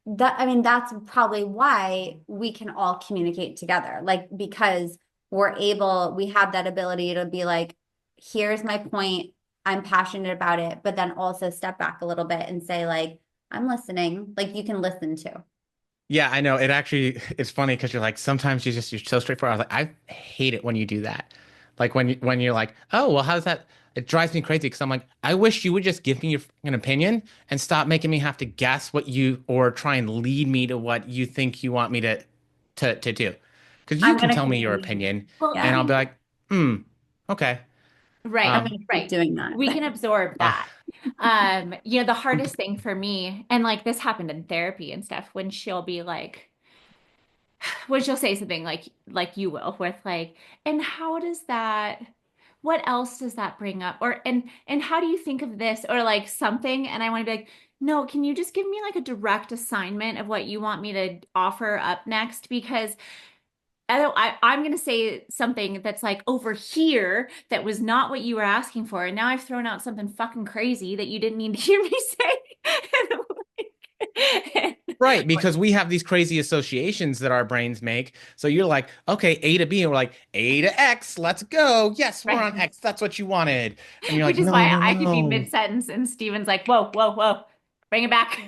that's probably why we can all communicate together. Like, because we have that ability to be like, here's my point. I'm passionate about it, but then also step back a little bit and say, like, I'm listening. Like, you can listen to. Yeah, I know. It's funny because you're like, sometimes you're so straightforward. I was like, I hate it when you do that. Like when you're like, oh, well, how's that? It drives me crazy because I'm like, I wish you would just give me an opinion and stop making me have to guess or try and lead me to what you think you want me to do. Because you I'm can gonna tell me your keep, opinion Well, and yeah, I'll be like, hmm, okay. right, I'm gonna Um, keep right. doing that. We can absorb uh, that. The hardest thing for me, and like this happened in therapy and stuff, when she'll say something like you will, with like, and how does that, what else does that bring up? Or and how do you think of this? Or like something, and I want to be like, no, can you just give me like a direct assignment of what you want me to offer up next? Because I'm going to say something that's like over here that was not what you were asking for. And now I've thrown out something fucking crazy that you didn't need to hear me say. right, because we have these crazy associations that our brains make. So you're like, okay, A to B, and we're like, A to X, let's go. Yes, we're Right. on X. That's what you wanted. And you're like, Which is no, why no, I could be no. mid-sentence and Steven's like, whoa, whoa, whoa, bring it back.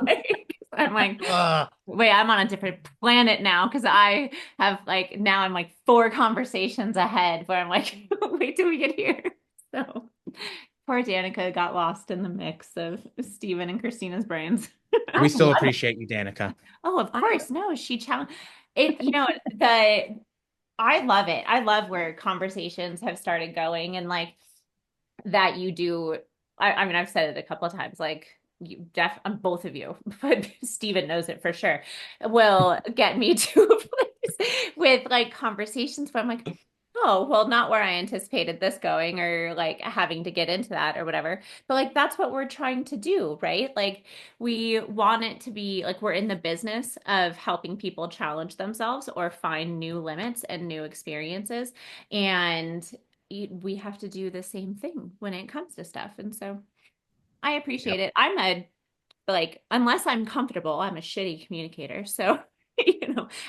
Like, I'm like, Ugh. wait, I'm on a different planet now because I have like, now I'm like 4 conversations ahead where I'm like, wait till we get here. So poor Danica got lost in the mix of Steven and Christina's brains. I We still love it. appreciate you, Danica. Oh, of I, course. No, she challenged it. I love it. I love where conversations have started going and like that you do. I mean, I've said it a couple of times, like both of you, but Steven knows it for sure, will get me to a place with like conversations where I'm like, oh, well, not where I anticipated this going or like having to get into that or whatever. But like that's what we're trying to do, right? Like we want it to be like we're in the business of helping people challenge themselves or find new limits and new experiences. And we have to do the same thing when it comes to stuff. And so I appreciate Yep. it. Unless I'm comfortable, I'm a shitty communicator. So,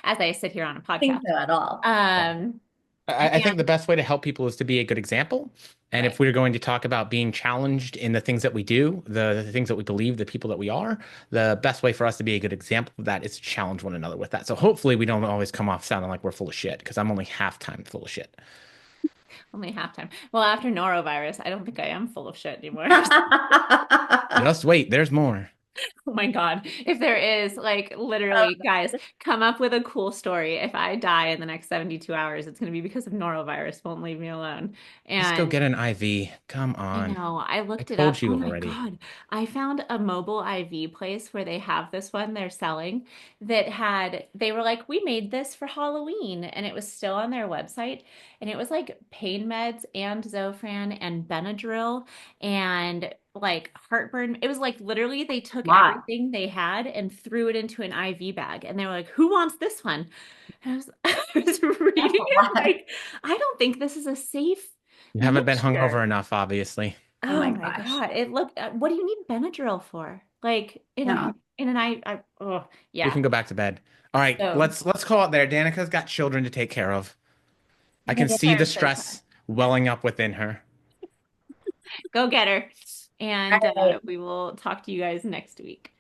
as I sit here on a think podcast. so at all. I And think the best way to help people is to be a good example. And right. if we're going to talk about being challenged in the things that we do, the things that we believe, the people that we are, the best way for us to be a good example of that is to challenge one another with that. So hopefully we don't always come off sounding like we're full of shit because I'm only half time full of shit. Only halftime. Well, after norovirus, I don't think I am full of shit anymore. Just wait, there's more. Oh my God. If there is, like, literally, guys, come up with a cool story. If I die in the next 72 hours, it's going to be because of norovirus. Won't leave me alone. Just go And get an IV. Come I on. know. I I looked it up. told Oh you my already. God. I found a mobile IV place where they have this one they're selling that they were like, we made this for Halloween. And it was still on their website. And it was like pain meds and Zofran and Benadryl and like heartburn. It was like literally they took Wow. everything they had and threw it into an IV bag. And they were like, who wants this one? And I was That's reading a it lot. like, I don't think this is a safe You haven't been mixture. hungover enough, obviously. Oh Oh my my gosh. God. What do you need Benadryl for? Like No. in an oh We yeah. can go back to bed. All right, So let's call it there. Danica's got children to take care of. I go can get see the her. stress welling up within her. Go get her. All And right. we will talk to you guys next week.